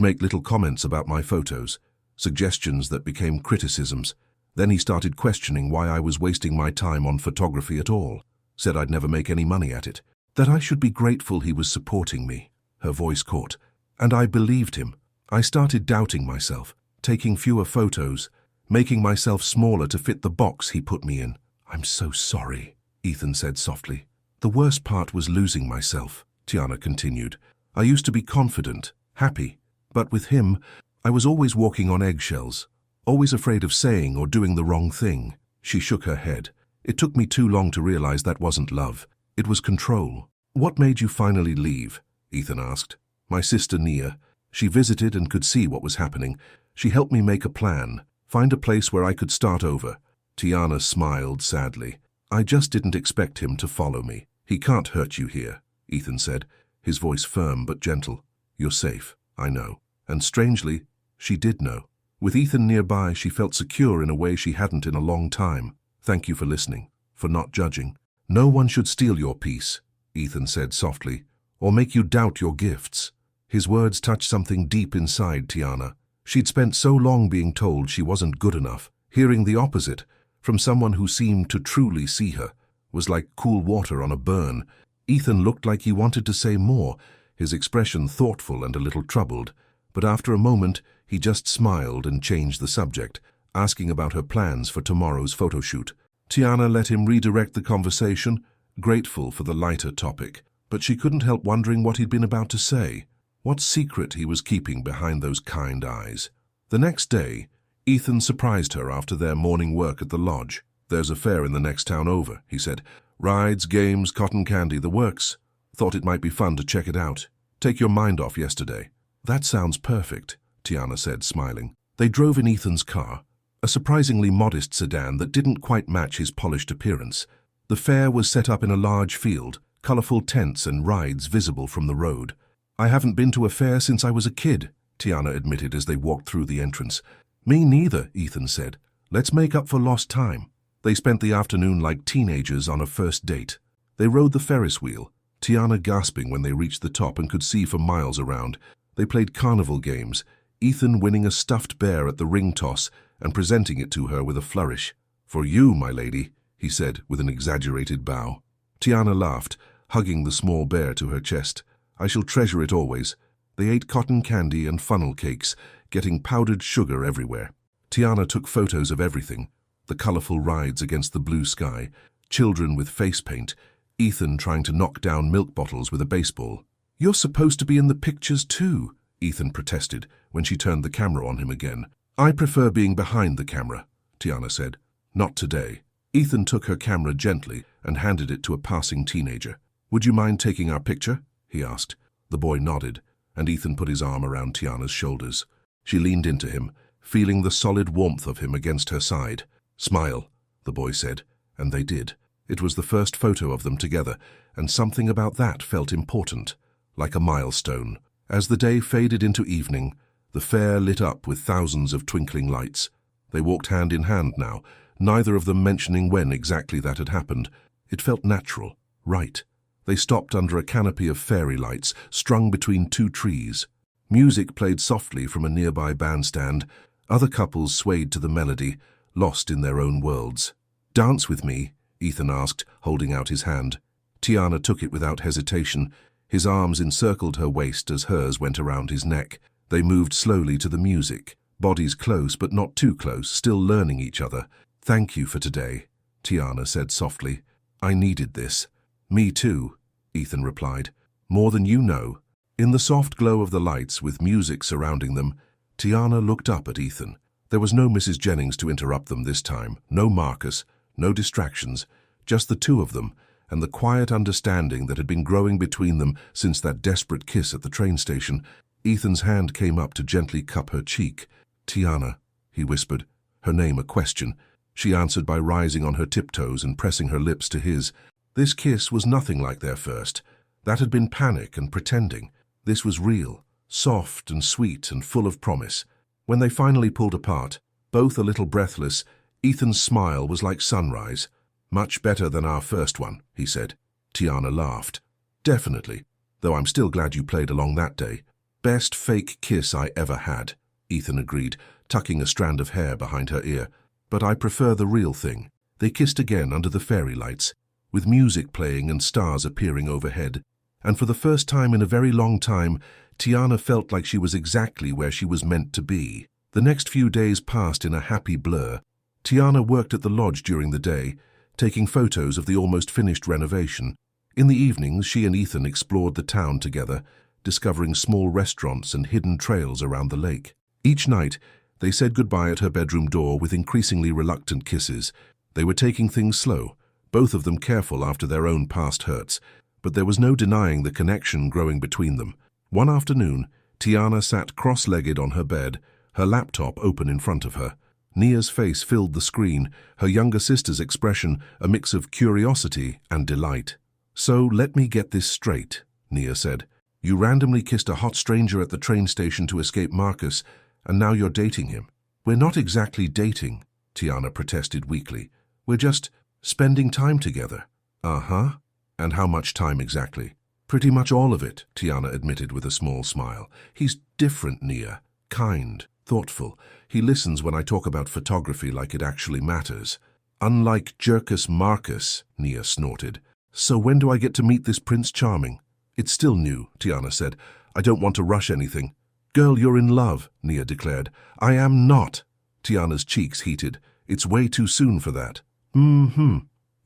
Speaker 1: make little comments about my photos, suggestions that became criticisms. Then he started questioning why I was wasting my time on photography at all. Said I'd never make any money at it. That I should be grateful he was supporting me. Her voice caught. And I believed him. I started doubting myself, taking fewer photos, making myself smaller to fit the box he put me in. I'm so sorry, Ethan said softly. The worst part was losing myself, Tiana continued. I used to be confident, happy, but with him, I was always walking on eggshells, always afraid of saying or doing the wrong thing. She shook her head. It took me too long to realize that wasn't love. It was control. What made you finally leave? Ethan asked. My sister Nia. She visited and could see what was happening. She helped me make a plan, find a place where I could start over. Tiana smiled sadly. I just didn't expect him to follow me. He can't hurt you here, Ethan said, his voice firm but gentle. You're safe, I know. And strangely, she did know. With Ethan nearby, she felt secure in a way she hadn't in a long time. Thank you for listening, for not judging. No one should steal your peace, Ethan said softly, or make you doubt your gifts. His words touched something deep inside Tiana. She'd spent so long being told she wasn't good enough. Hearing the opposite, from someone who seemed to truly see her, was like cool water on a burn. Ethan looked like he wanted to say more, his expression thoughtful and a little troubled. But after a moment, he just smiled and changed the subject, asking about her plans for tomorrow's photo shoot. Tiana let him redirect the conversation, grateful for the lighter topic. But she couldn't help wondering what he'd been about to say. What secret he was keeping behind those kind eyes. The next day, Ethan surprised her after their morning work at the lodge. There's a fair in the next town over, he said. Rides, games, cotton candy, the works. Thought it might be fun to check it out. Take your mind off yesterday. That sounds perfect, Tiana said, smiling. They drove in Ethan's car, a surprisingly modest sedan that didn't quite match his polished appearance. The fair was set up in a large field, colorful tents and rides visible from the road. I haven't been to a fair since I was a kid, Tiana admitted as they walked through the entrance. Me neither, Ethan said. Let's make up for lost time. They spent the afternoon like teenagers on a first date. They rode the Ferris wheel, Tiana gasping when they reached the top and could see for miles around. They played carnival games, Ethan winning a stuffed bear at the ring toss and presenting it to her with a flourish. For you, my lady, he said with an exaggerated bow. Tiana laughed, hugging the small bear to her chest. I shall treasure it always. They ate cotton candy and funnel cakes, getting powdered sugar everywhere. Tiana took photos of everything. The colorful rides against the blue sky, children with face paint, Ethan trying to knock down milk bottles with a baseball. You're supposed to be in the pictures too, Ethan protested when she turned the camera on him again. I prefer being behind the camera, Tiana said. Not today. Ethan took her camera gently and handed it to a passing teenager. Would you mind taking our picture? He asked. The boy nodded, and Ethan put his arm around Tiana's shoulders. She leaned into him, feeling the solid warmth of him against her side. Smile, the boy said, and they did. It was the first photo of them together, and something about that felt important, like a milestone. As the day faded into evening, the fair lit up with thousands of twinkling lights. They walked hand in hand now, neither of them mentioning when exactly that had happened. It felt natural, right. They stopped under a canopy of fairy lights, strung between two trees. Music played softly from a nearby bandstand. Other couples swayed to the melody, lost in their own worlds. Dance with me, Ethan asked, holding out his hand. Tiana took it without hesitation. His arms encircled her waist as hers went around his neck. They moved slowly to the music, bodies close but not too close, still learning each other. Thank you for today, Tiana said softly. I needed this. Me too, Ethan replied. More than you know. In the soft glow of the lights, with music surrounding them, Tiana looked up at Ethan. There was no Mrs. Jennings to interrupt them this time, no Marcus, no distractions, just the two of them, and the quiet understanding that had been growing between them since that desperate kiss at the train station. Ethan's hand came up to gently cup her cheek. Tiana, he whispered, her name a question. She answered by rising on her tiptoes and pressing her lips to his. This kiss was nothing like their first. That had been panic and pretending. This was real, soft and sweet and full of promise. When they finally pulled apart, both a little breathless, Ethan's smile was like sunrise. Much better than our first one, he said. Tiana laughed. Definitely, though I'm still glad you played along that day. Best fake kiss I ever had, Ethan agreed, tucking a strand of hair behind her ear. But I prefer the real thing. They kissed again under the fairy lights. with music playing and stars appearing overhead. And for the first time in a very long time, Tiana felt like she was exactly where she was meant to be. The next few days passed in a happy blur. Tiana worked at the lodge during the day, taking photos of the almost finished renovation. In the evenings, she and Ethan explored the town together, discovering small restaurants and hidden trails around the lake. Each night, they said goodbye at her bedroom door with increasingly reluctant kisses. They were taking things slow, both of them careful after their own past hurts, but there was no denying the connection growing between them. One afternoon, Tiana sat cross-legged on her bed, her laptop open in front of her. Nia's face filled the screen, her younger sister's expression a mix of curiosity and delight. "So let me get this straight," Nia said. "You randomly kissed a hot stranger at the train station to escape Marcus, and now you're dating him." "We're not exactly dating," Tiana protested weakly. "We're just spending time together." "Uh-huh. And how much time exactly?" "Pretty much all of it," Tiana admitted with a small smile. "He's different, Nia. Kind, thoughtful. He listens when I talk about photography like it actually matters." "Unlike Jerkus Marcus," Nia snorted. "So when do I get to meet this Prince Charming?" "It's still new," Tiana said. "I don't want to rush anything." "Girl, you're in love," Nia declared. "I am not." Tiana's cheeks heated. "It's way too soon for that."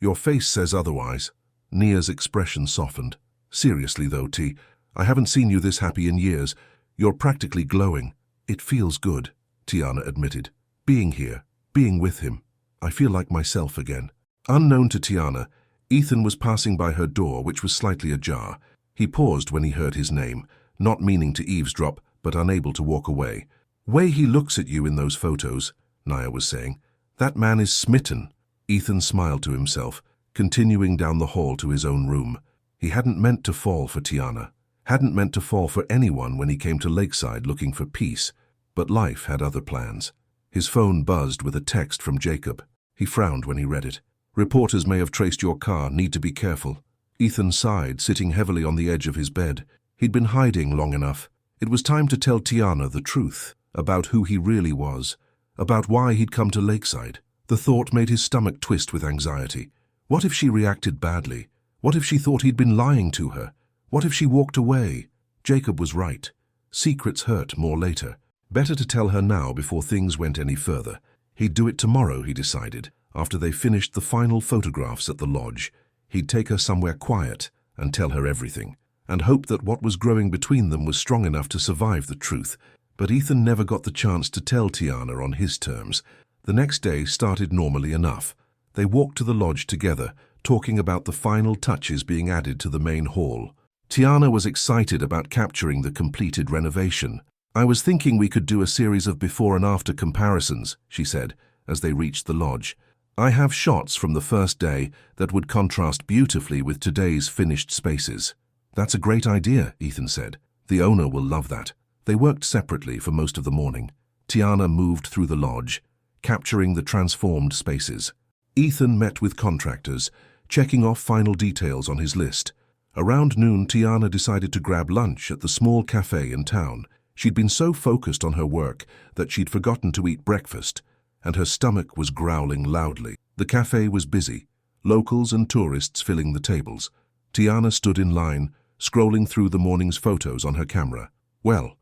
Speaker 1: Your face says otherwise." Nia's expression softened. "Seriously though, T, I haven't seen you this happy in years. You're practically glowing." "It feels good," Tiana admitted. "Being here, being with him. I feel like myself again." Unknown to Tiana, Ethan was passing by her door, which was slightly ajar. He paused when he heard his name, not meaning to eavesdrop, but unable to walk away. "Way he looks at you in those photos," Nia was saying. "That man is smitten." Ethan smiled to himself, continuing down the hall to his own room. He hadn't meant to fall for Tiana, hadn't meant to fall for anyone when he came to Lakeside looking for peace, but life had other plans. His phone buzzed with a text from Jacob. He frowned when he read it. "Reporters may have traced your car, need to be careful." Ethan sighed, sitting heavily on the edge of his bed. He'd been hiding long enough. It was time to tell Tiana the truth, about who he really was, about why he'd come to Lakeside. The thought made his stomach twist with anxiety. What if she reacted badly? What if she thought he'd been lying to her? What if she walked away? Jacob was right. Secrets hurt more later. Better to tell her now before things went any further. He'd do it tomorrow, he decided, after they finished the final photographs at the lodge. He'd take her somewhere quiet and tell her everything, and hope that what was growing between them was strong enough to survive the truth. But Ethan never got the chance to tell Tiana on his terms. The next day started normally enough. They walked to the lodge together, talking about the final touches being added to the main hall. Tiana was excited about capturing the completed renovation. "I was thinking we could do a series of before and after comparisons," she said, as they reached the lodge. "I have shots from the first day that would contrast beautifully with today's finished spaces." "That's a great idea," Ethan said. "The owner will love that." They worked separately for most of the morning. Tiana moved through the lodge, capturing the transformed spaces. Ethan met with contractors, checking off final details on his list. Around noon, Tiana decided to grab lunch at the small cafe in town. She'd been so focused on her work that she'd forgotten to eat breakfast, and her stomach was growling loudly. The cafe was busy, locals and tourists filling the tables. Tiana stood in line, scrolling through the morning's photos on her camera. Well,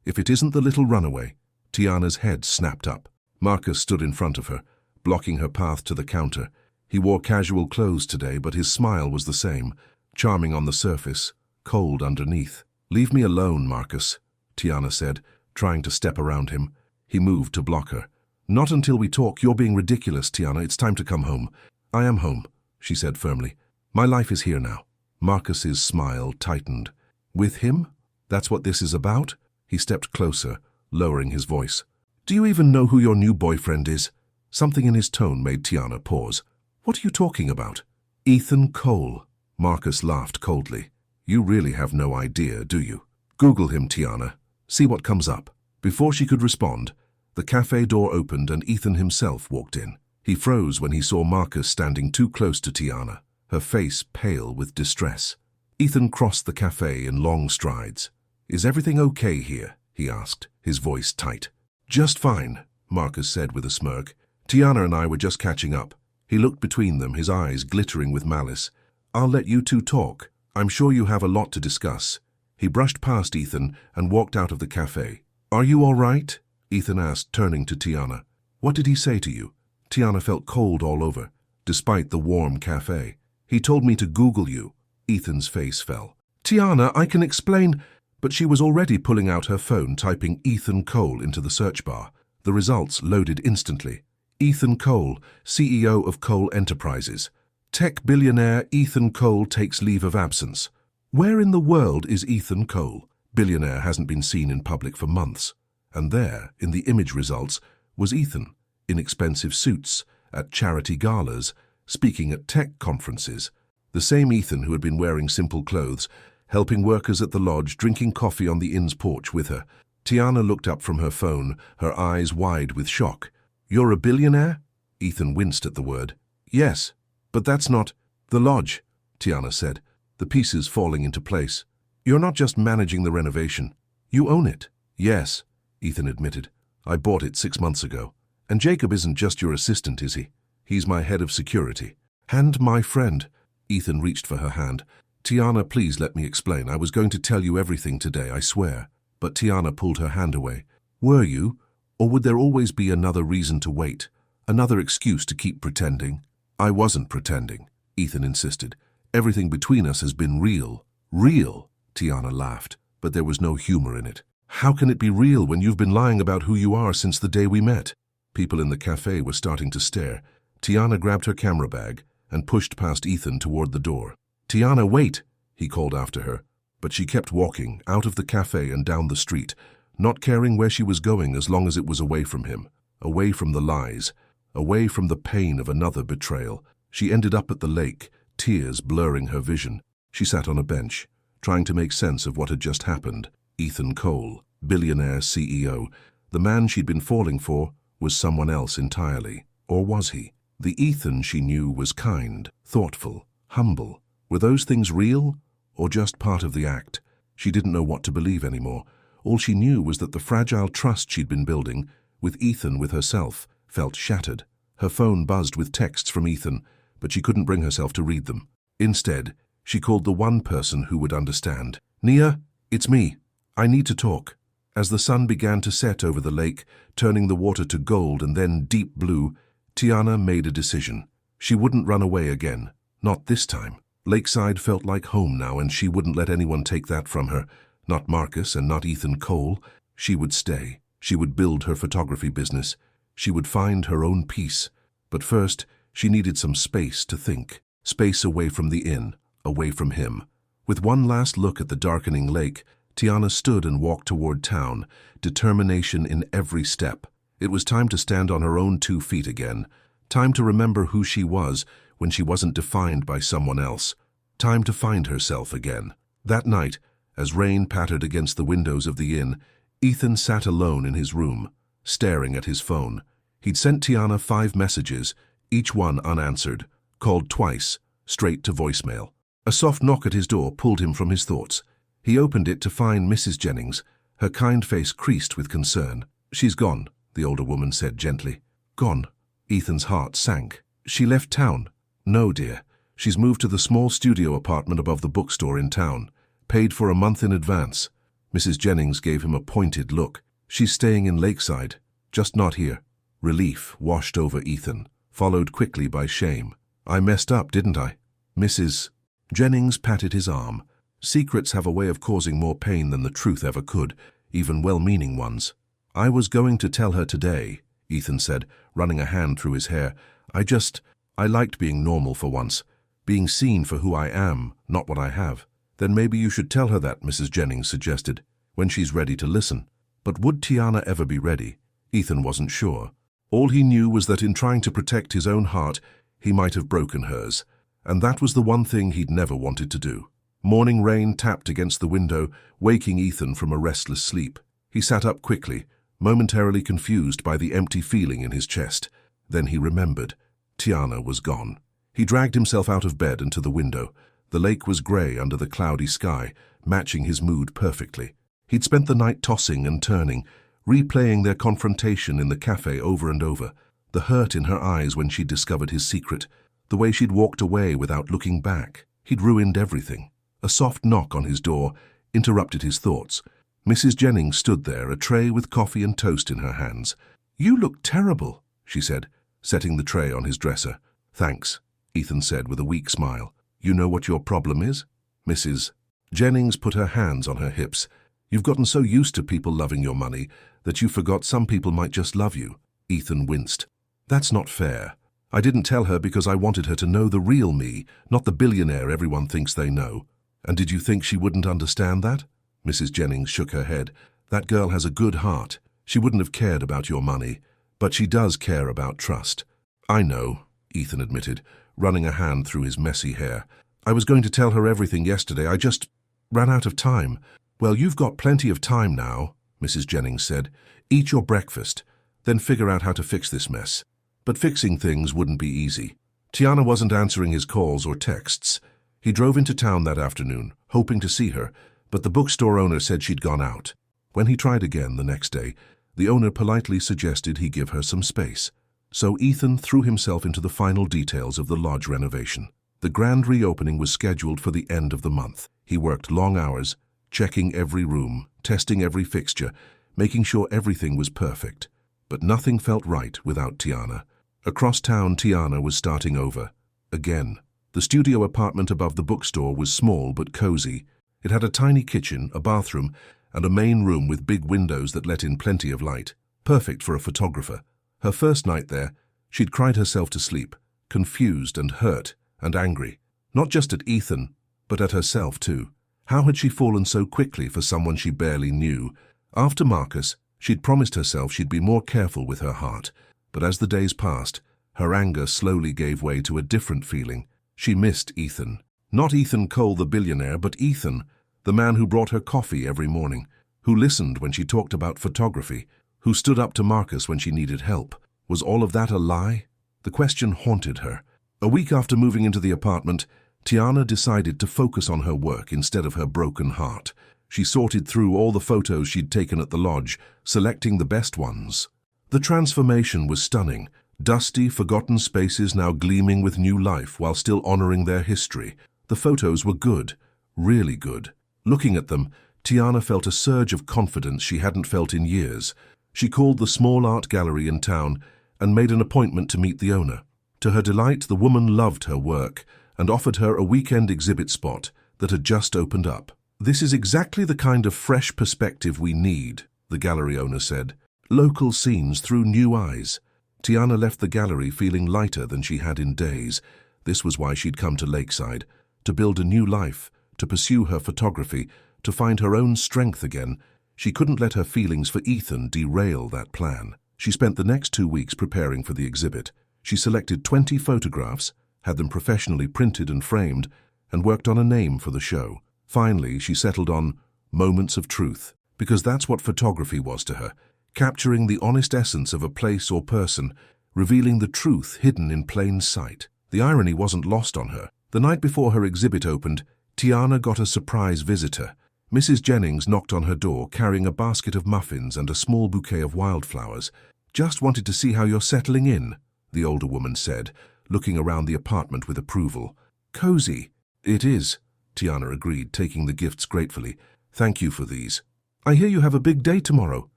Speaker 1: if it isn't the little runaway." Tiana's head snapped up. Marcus stood in front of her, blocking her path to the counter. He wore casual clothes today, but his smile was the same, charming on the surface, cold underneath. "Leave me alone, Marcus," Tiana said, trying to step around him. He moved to block her. "Not until we talk. You're being ridiculous, Tiana. It's time to come home." "I am home," she said firmly. "My life is here now." Marcus's smile tightened. "With him? That's what this is about?" He stepped closer, lowering his voice. "Do you even know who your new boyfriend is?" Something in his tone made Tiana pause. "What are you talking about?" "Ethan Cole." Marcus laughed coldly. "You really have no idea, do you? Google him, Tiana. See what comes up." Before she could respond, the cafe door opened and Ethan himself walked in. He froze when he saw Marcus standing too close to Tiana, her face pale with distress. Ethan crossed the cafe in long strides. "Is everything okay here?" he asked, his voice tight. "Just fine," Marcus said with a smirk. "Tiana and I were just catching up." He looked between them, his eyes glittering with malice. "I'll let you two talk. I'm sure you have a lot to discuss." He brushed past Ethan and walked out of the cafe. "Are you all right?" Ethan asked, turning to Tiana. "What did he say to you?" Tiana felt cold all over, despite the warm cafe. "He told me to Google you." Ethan's face fell. "Tiana, I can explain." But she was already pulling out her phone, typing Ethan Cole into the search bar. The results loaded instantly. Ethan Cole, CEO of Cole Enterprises. Tech billionaire Ethan Cole takes leave of absence. Where in the world is Ethan Cole? Billionaire hasn't been seen in public for months. And there, in the image results, was Ethan, in expensive suits, at charity galas, speaking at tech conferences. The same Ethan who had been wearing simple clothes, helping workers at the lodge, drinking coffee on the inn's porch with her. Tiana looked up from her phone, her eyes wide with shock. "You're a billionaire?" Ethan winced at the word. "Yes, but that's not the lodge," Tiana said, the pieces falling into place. "You're not just managing the renovation. You own it." "Yes," Ethan admitted. "I bought it 6 months ago. And Jacob isn't just your assistant, is he? He's my head of security. And my friend." Ethan reached for her hand. "Tiana, please let me explain. I was going to tell you everything today, I swear." But Tiana pulled her hand away. "Were you? Or would there always be another reason to wait? Another excuse to keep pretending?" "I wasn't pretending," Ethan insisted. "Everything between us has been real." "Real?" Tiana laughed, but there was no humor in it. "How can it be real when you've been lying about who you are since the day we met?" People in the cafe were starting to stare. Tiana grabbed her camera bag and pushed past Ethan toward the door. "Tiana, wait!" he called after her. But she kept walking, out of the cafe and down the street, not caring where she was going as long as it was away from him, away from the lies, away from the pain of another betrayal. She ended up at the lake, tears blurring her vision. She sat on a bench, trying to make sense of what had just happened. Ethan Cole, billionaire CEO, the man she'd been falling for, was someone else entirely. Or was he? The Ethan she knew was kind, thoughtful, humble. Were those things real, or just part of the act? She didn't know what to believe anymore. All she knew was that the fragile trust she'd been building, with Ethan, with herself, felt shattered. Her phone buzzed with texts from Ethan, but she couldn't bring herself to read them. Instead, she called the one person who would understand. "Nia, it's me. I need to talk." As the sun began to set over the lake, turning the water to gold and then deep blue, Tiana made a decision. She wouldn't run away again. Not this time. Lakeside felt like home now, and she wouldn't let anyone take that from her. Not Marcus and not Ethan Cole. She would stay. She would build her photography business. She would find her own peace. But first, she needed some space to think. Space away from the inn, away from him. With one last look at the darkening lake, Tiana stood and walked toward town, determination in every step. It was time to stand on her own 2 feet again. Time to remember who she was when she wasn't defined by someone else. Time to find herself again. That night, as rain pattered against the windows of the inn, Ethan sat alone in his room, staring at his phone. He'd sent Tiana 5 messages, each one unanswered, called twice, straight to voicemail. A soft knock at his door pulled him from his thoughts. He opened it to find Mrs. Jennings, her kind face creased with concern. "She's gone," the older woman said gently. "Gone?" Ethan's heart sank. "She left town?" "No, dear. She's moved to the small studio apartment above the bookstore in town. Paid for a month in advance." Mrs. Jennings gave him a pointed look. "She's staying in Lakeside, just not here." Relief washed over Ethan, followed quickly by shame. "I messed up, didn't I?" Mrs. Jennings patted his arm. "Secrets have a way of causing more pain than the truth ever could, even well-meaning ones." "I was going to tell her today," Ethan said, running a hand through his hair. I liked being normal for once, being seen for who I am, not what I have." "Then maybe you should tell her that," Mrs. Jennings suggested, "when she's ready to listen." But would Tiana ever be ready? Ethan wasn't sure. All he knew was that in trying to protect his own heart, he might have broken hers. And that was the one thing he'd never wanted to do. Morning rain tapped against the window, waking Ethan from a restless sleep. He sat up quickly, momentarily confused by the empty feeling in his chest. Then he remembered. Tiana was gone. He dragged himself out of bed and to the window. The lake was grey under the cloudy sky, matching his mood perfectly. He'd spent the night tossing and turning, replaying their confrontation in the cafe over and over. The hurt in her eyes when she'd discovered his secret, the way she'd walked away without looking back. He'd ruined everything. A soft knock on his door interrupted his thoughts. Mrs. Jennings stood there, a tray with coffee and toast in her hands. "You look terrible," she said, setting the tray on his dresser. "Thanks," Ethan said with a weak smile. "You know what your problem is?" Mrs. Jennings put her hands on her hips. "You've gotten so used to people loving your money that you forgot some people might just love you." Ethan winced. "That's not fair. I didn't tell her because I wanted her to know the real me, not the billionaire everyone thinks they know." "And did you think she wouldn't understand that?" Mrs. Jennings shook her head. "That girl has a good heart. She wouldn't have cared about your money, but she does care about trust." "I know," Ethan admitted, running a hand through his messy hair. "I was going to tell her everything yesterday. I just ran out of time." "Well, you've got plenty of time now," Mrs. Jennings said. "Eat your breakfast, then figure out how to fix this mess." But fixing things wouldn't be easy. Tiana wasn't answering his calls or texts. He drove into town that afternoon, hoping to see her, but the bookstore owner said she'd gone out. When he tried again the next day, the owner politely suggested he give her some space. So Ethan threw himself into the final details of the lodge renovation. The grand reopening was scheduled for the end of the month. He worked long hours, checking every room, testing every fixture, making sure everything was perfect. But nothing felt right without Tiana. Across town, Tiana was starting over. Again. The studio apartment above the bookstore was small but cozy. It had a tiny kitchen, a bathroom, and a main room with big windows that let in plenty of light. Perfect for a photographer. Her first night there, she'd cried herself to sleep, confused and hurt and angry. Not just at Ethan, but at herself too. How had she fallen so quickly for someone she barely knew? After Marcus, she'd promised herself she'd be more careful with her heart. But as the days passed, her anger slowly gave way to a different feeling. She missed Ethan. Not Ethan Cole the billionaire, but Ethan, the man who brought her coffee every morning, who listened when she talked about photography, who stood up to Marcus when she needed help. Was all of that a lie? The question haunted her. A week after moving into the apartment, Tiana decided to focus on her work instead of her broken heart. She sorted through all the photos she'd taken at the lodge, selecting the best ones. The transformation was stunning. Dusty, forgotten spaces now gleaming with new life while still honoring their history. The photos were good, really good. Looking at them, Tiana felt a surge of confidence she hadn't felt in years. She called the small art gallery in town and made an appointment to meet the owner. To her delight, the woman loved her work and offered her a weekend exhibit spot that had just opened up. "This is exactly the kind of fresh perspective we need," the gallery owner said. "Local scenes through new eyes." Tiana left the gallery feeling lighter than she had in days. This was why she'd come to Lakeside, to build a new life, to pursue her photography, to find her own strength again. She couldn't let her feelings for Ethan derail that plan. She spent the next 2 weeks preparing for the exhibit. She selected 20 photographs, had them professionally printed and framed, and worked on a name for the show. Finally, she settled on Moments of Truth, because that's what photography was to her. Capturing the honest essence of a place or person, revealing the truth hidden in plain sight. The irony wasn't lost on her. The night before her exhibit opened, Tiana got a surprise visitor. Mrs. Jennings knocked on her door carrying a basket of muffins and a small bouquet of wildflowers. "Just wanted to see how you're settling in," the older woman said, looking around the apartment with approval. "Cozy." "It is," Tiana agreed, taking the gifts gratefully. "Thank you for these." "I hear you have a big day tomorrow,"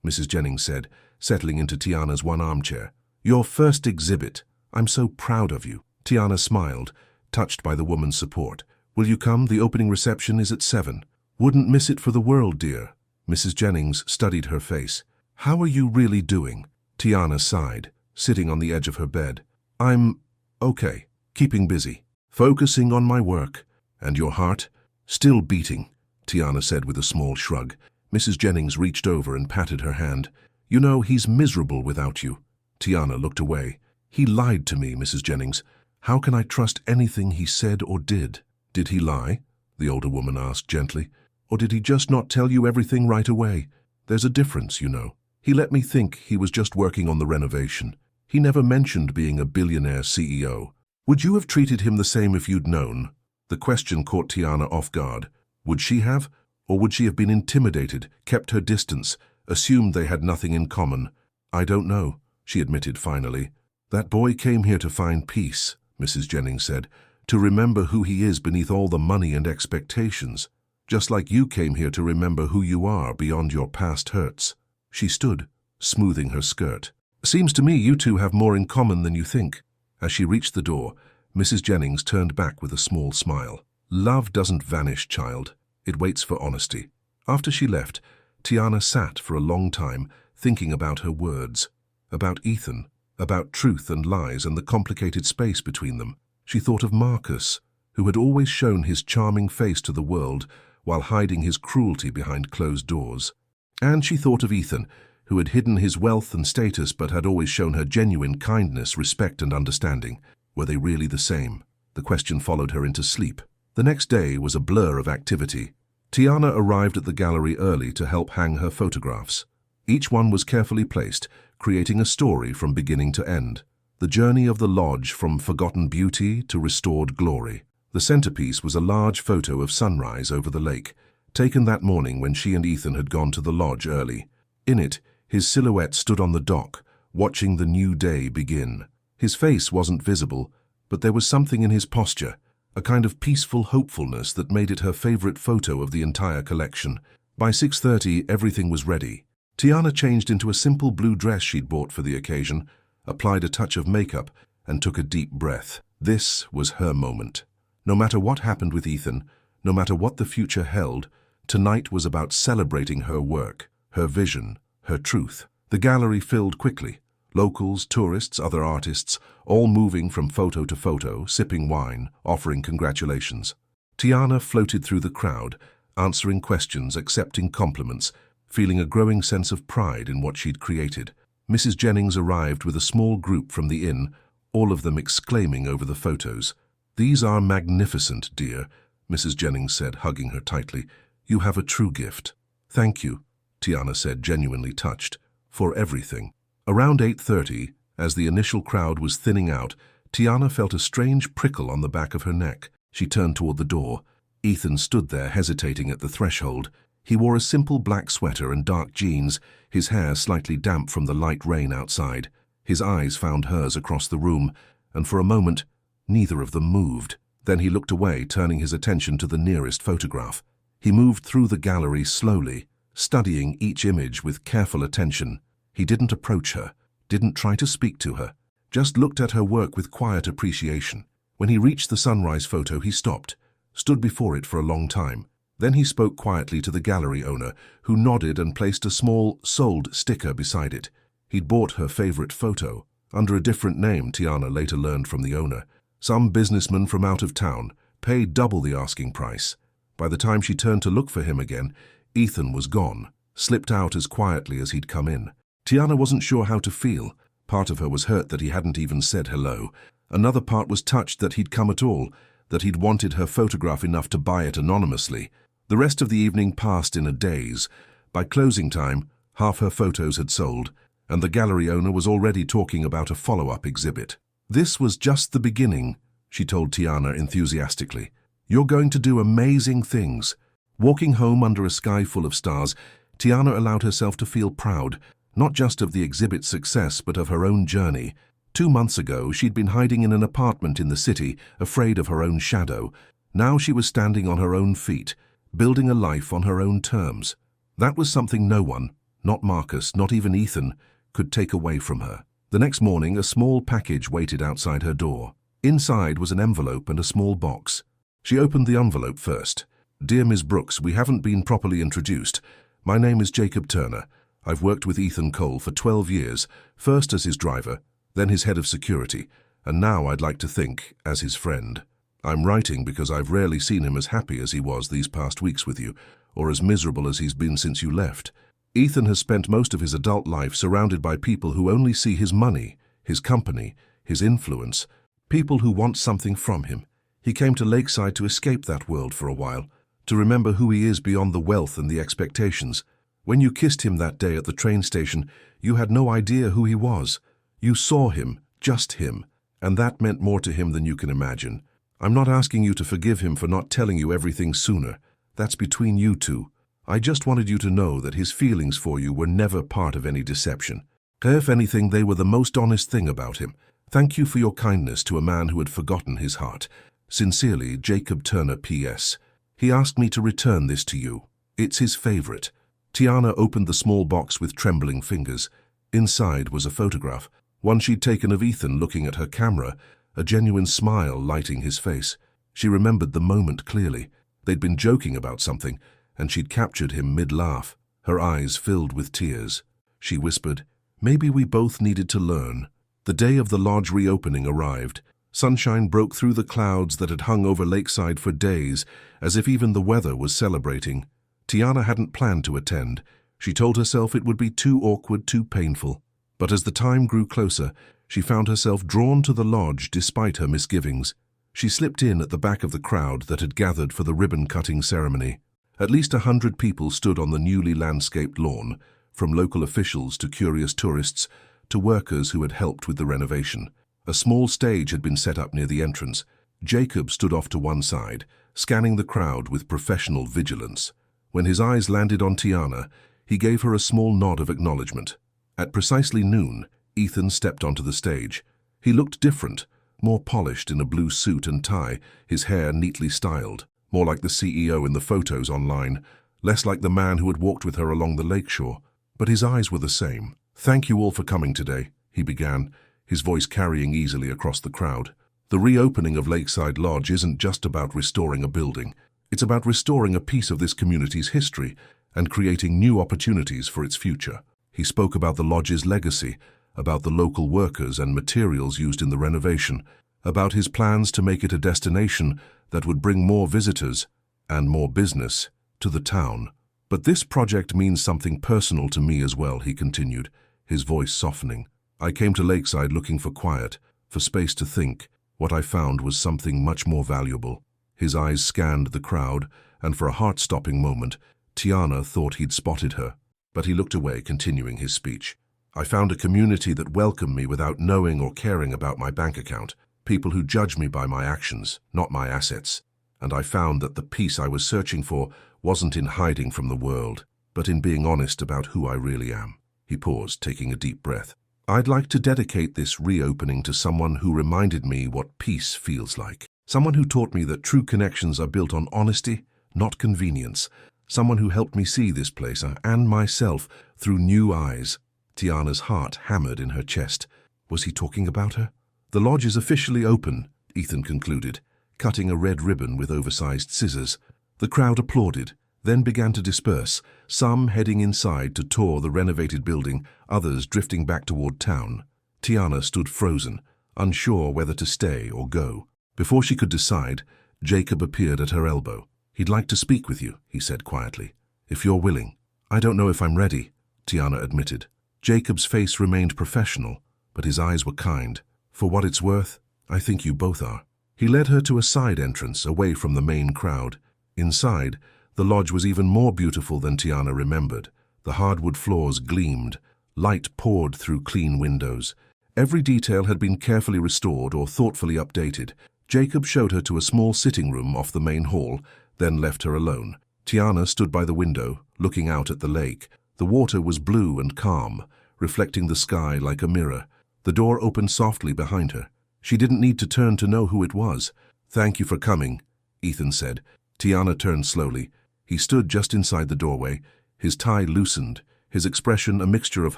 Speaker 1: Mrs. Jennings said, settling into Tiana's one armchair. "Your first exhibit. I'm so proud of you." Tiana smiled, touched by the woman's support. "Will you come? The opening reception is at 7. "Wouldn't miss it for the world, dear." Mrs. Jennings studied her face. "How are you really doing?" Tiana sighed, sitting on the edge of her bed. "I'm okay, keeping busy, focusing on my work." "And your heart?" "Still beating," Tiana said with a small shrug. Mrs. Jennings reached over and patted her hand. "You know, he's miserable without you." Tiana looked away. "He lied to me, Mrs. Jennings. How can I trust anything he said or did?" "Did he lie?" the older woman asked gently. "Or did he just not tell you everything right away? There's a difference, you know. He let me think he was just working on the renovation. He never mentioned being a billionaire CEO. Would you have treated him the same if you'd known?" The question caught Tiana off guard. Would she have? Or would she have been intimidated, kept her distance, assumed they had nothing in common? "I don't know," she admitted finally. That boy came here to find peace, Mrs. Jennings said, to remember who he is beneath all the money and expectations, just like you came here to remember who you are beyond your past hurts. She stood, smoothing her skirt. Seems to me you two have more in common than you think. As she reached the door, Mrs. Jennings turned back with a small smile. Love doesn't vanish, child. It waits for honesty. After she left, Tiana sat for a long time, thinking about her words, about Ethan, about truth and lies and the complicated space between them. She thought of Marcus, who had always shown his charming face to the world while hiding his cruelty behind closed doors. And she thought of Ethan, who had hidden his wealth and status but had always shown her genuine kindness, respect and understanding. Were they really the same? The question followed her into sleep. The next day was a blur of activity. Tiana arrived at the gallery early to help hang her photographs. Each one was carefully placed, creating a story from beginning to end. The journey of the lodge from forgotten beauty to restored glory. The centerpiece was a large photo of sunrise over the lake, taken that morning when she and Ethan had gone to the lodge early. In it, his silhouette stood on the dock, watching the new day begin. His face wasn't visible, but there was something in his posture, a kind of peaceful hopefulness that made it her favorite photo of the entire collection. By 6:30, everything was ready. Tiana changed into a simple blue dress she'd bought for the occasion, applied a touch of makeup, and took a deep breath. This was her moment. No matter what happened with Ethan, no matter what the future held, tonight was about celebrating her work, her vision, her truth. The gallery filled quickly. Locals, tourists, other artists, all moving from photo to photo, sipping wine, offering congratulations. Tiana floated through the crowd, answering questions, accepting compliments, feeling a growing sense of pride in what she'd created. Mrs. Jennings arrived with a small group from the inn, all of them exclaiming over the photos. "These are magnificent, dear," Mrs. Jennings said, hugging her tightly. "You have a true gift." "Thank you," Tiana said, genuinely touched, "for everything." Around 8:30, as the initial crowd was thinning out, Tiana felt a strange prickle on the back of her neck. She turned toward the door. Ethan stood there, hesitating at the threshold. He wore a simple black sweater and dark jeans, his hair slightly damp from the light rain outside. His eyes found hers across the room, and for a moment, neither of them moved. Then he looked away, turning his attention to the nearest photograph. He moved through the gallery slowly, studying each image with careful attention. He didn't approach her, didn't try to speak to her, just looked at her work with quiet appreciation. When he reached the sunrise photo, he stopped, stood before it for a long time. Then he spoke quietly to the gallery owner, who nodded and placed a small "sold" sticker beside it. He'd bought her favorite photo, under a different name, Tiana later learned from the owner. Some businessman from out of town, paid double the asking price. By the time she turned to look for him again, Ethan was gone, slipped out as quietly as he'd come in. Tiana wasn't sure how to feel. Part of her was hurt that he hadn't even said hello. Another part was touched that he'd come at all, that he'd wanted her photograph enough to buy it anonymously. The rest of the evening passed in a daze. By closing time, half her photos had sold, and the gallery owner was already talking about a follow-up exhibit. "This was just the beginning," she told Tiana enthusiastically. "You're going to do amazing things." Walking home under a sky full of stars, Tiana allowed herself to feel proud, not just of the exhibit's success, but of her own journey. 2 months ago, she'd been hiding in an apartment in the city, afraid of her own shadow. Now she was standing on her own feet, building a life on her own terms. That was something no one, not Marcus, not even Ethan, could take away from her. The next morning, a small package waited outside her door. Inside was an envelope and a small box. She opened the envelope first. "Dear Ms. Brooks, we haven't been properly introduced. My name is Jacob Turner. I've worked with Ethan Cole for 12 years, first as his driver, then his head of security, and now I'd like to think as his friend. I'm writing because I've rarely seen him as happy as he was these past weeks with you, or as miserable as he's been since you left. Ethan has spent most of his adult life surrounded by people who only see his money, his company, his influence, people who want something from him. He came to Lakeside to escape that world for a while, to remember who he is beyond the wealth and the expectations. When you kissed him that day at the train station, you had no idea who he was. You saw him, just him, and that meant more to him than you can imagine. I'm not asking you to forgive him for not telling you everything sooner. That's between you two. I just wanted you to know that his feelings for you were never part of any deception. If anything, they were the most honest thing about him. Thank you for your kindness to a man who had forgotten his heart. Sincerely, Jacob Turner P.S. He asked me to return this to you. It's his favorite. Tiana opened the small box with trembling fingers. Inside was a photograph, one she'd taken of Ethan looking at her camera, a genuine smile lighting his face. She remembered the moment clearly. They'd been joking about something, and she'd captured him mid-laugh. Her eyes filled with tears. She whispered, "Maybe we both needed to learn." The day of the lodge reopening arrived. Sunshine broke through the clouds that had hung over Lakeside for days, as if even the weather was celebrating. Tiana hadn't planned to attend. She told herself it would be too awkward, too painful. But as the time grew closer, she found herself drawn to the lodge despite her misgivings. She slipped in at the back of the crowd that had gathered for the ribbon-cutting ceremony. At least 100 people stood on the newly landscaped lawn, from local officials to curious tourists to workers who had helped with the renovation. A small stage had been set up near the entrance. Jacob stood off to one side, scanning the crowd with professional vigilance. When his eyes landed on Tiana, he gave her a small nod of acknowledgement. At precisely noon, Ethan stepped onto the stage. He looked different, more polished in a blue suit and tie, his hair neatly styled, more like the CEO in the photos online, less like the man who had walked with her along the lakeshore. But his eyes were the same. "Thank you all for coming today," he began, his voice carrying easily across the crowd. "The reopening of Lakeside Lodge isn't just about restoring a building. It's about restoring a piece of this community's history and creating new opportunities for its future." He spoke about the lodge's legacy, about the local workers and materials used in the renovation, about his plans to make it a destination that would bring more visitors and more business to the town. "But this project means something personal to me as well," he continued, his voice softening. "I came to Lakeside looking for quiet, for space to think. What I found was something much more valuable." His eyes scanned the crowd, and for a heart-stopping moment, Tiana thought he'd spotted her. But he looked away, continuing his speech. "I found a community that welcomed me without knowing or caring about my bank account, people who judge me by my actions, not my assets. And I found that the peace I was searching for wasn't in hiding from the world, but in being honest about who I really am." He paused, taking a deep breath. "I'd like to dedicate this reopening to someone who reminded me what peace feels like. Someone who taught me that true connections are built on honesty, not convenience. Someone who helped me see this place and myself through new eyes." Tiana's heart hammered in her chest. Was he talking about her? "The lodge is officially open," Ethan concluded, cutting a red ribbon with oversized scissors. The crowd applauded, then began to disperse, some heading inside to tour the renovated building, others drifting back toward town. Tiana stood frozen, unsure whether to stay or go. Before she could decide, Jacob appeared at her elbow. "He'd like to speak with you," he said quietly, "if you're willing." "I don't know if I'm ready," Tiana admitted. Jacob's face remained professional, but his eyes were kind. "For what it's worth, I think you both are." He led her to a side entrance, away from the main crowd. Inside, the lodge was even more beautiful than Tiana remembered. The hardwood floors gleamed, light poured through clean windows. Every detail had been carefully restored or thoughtfully updated. Jacob showed her to a small sitting room off the main hall, then left her alone. Tiana stood by the window, looking out at the lake. The water was blue and calm, reflecting the sky like a mirror. The door opened softly behind her. She didn't need to turn to know who it was. "Thank you for coming," Ethan said. Tiana turned slowly. He stood just inside the doorway, his tie loosened, his expression a mixture of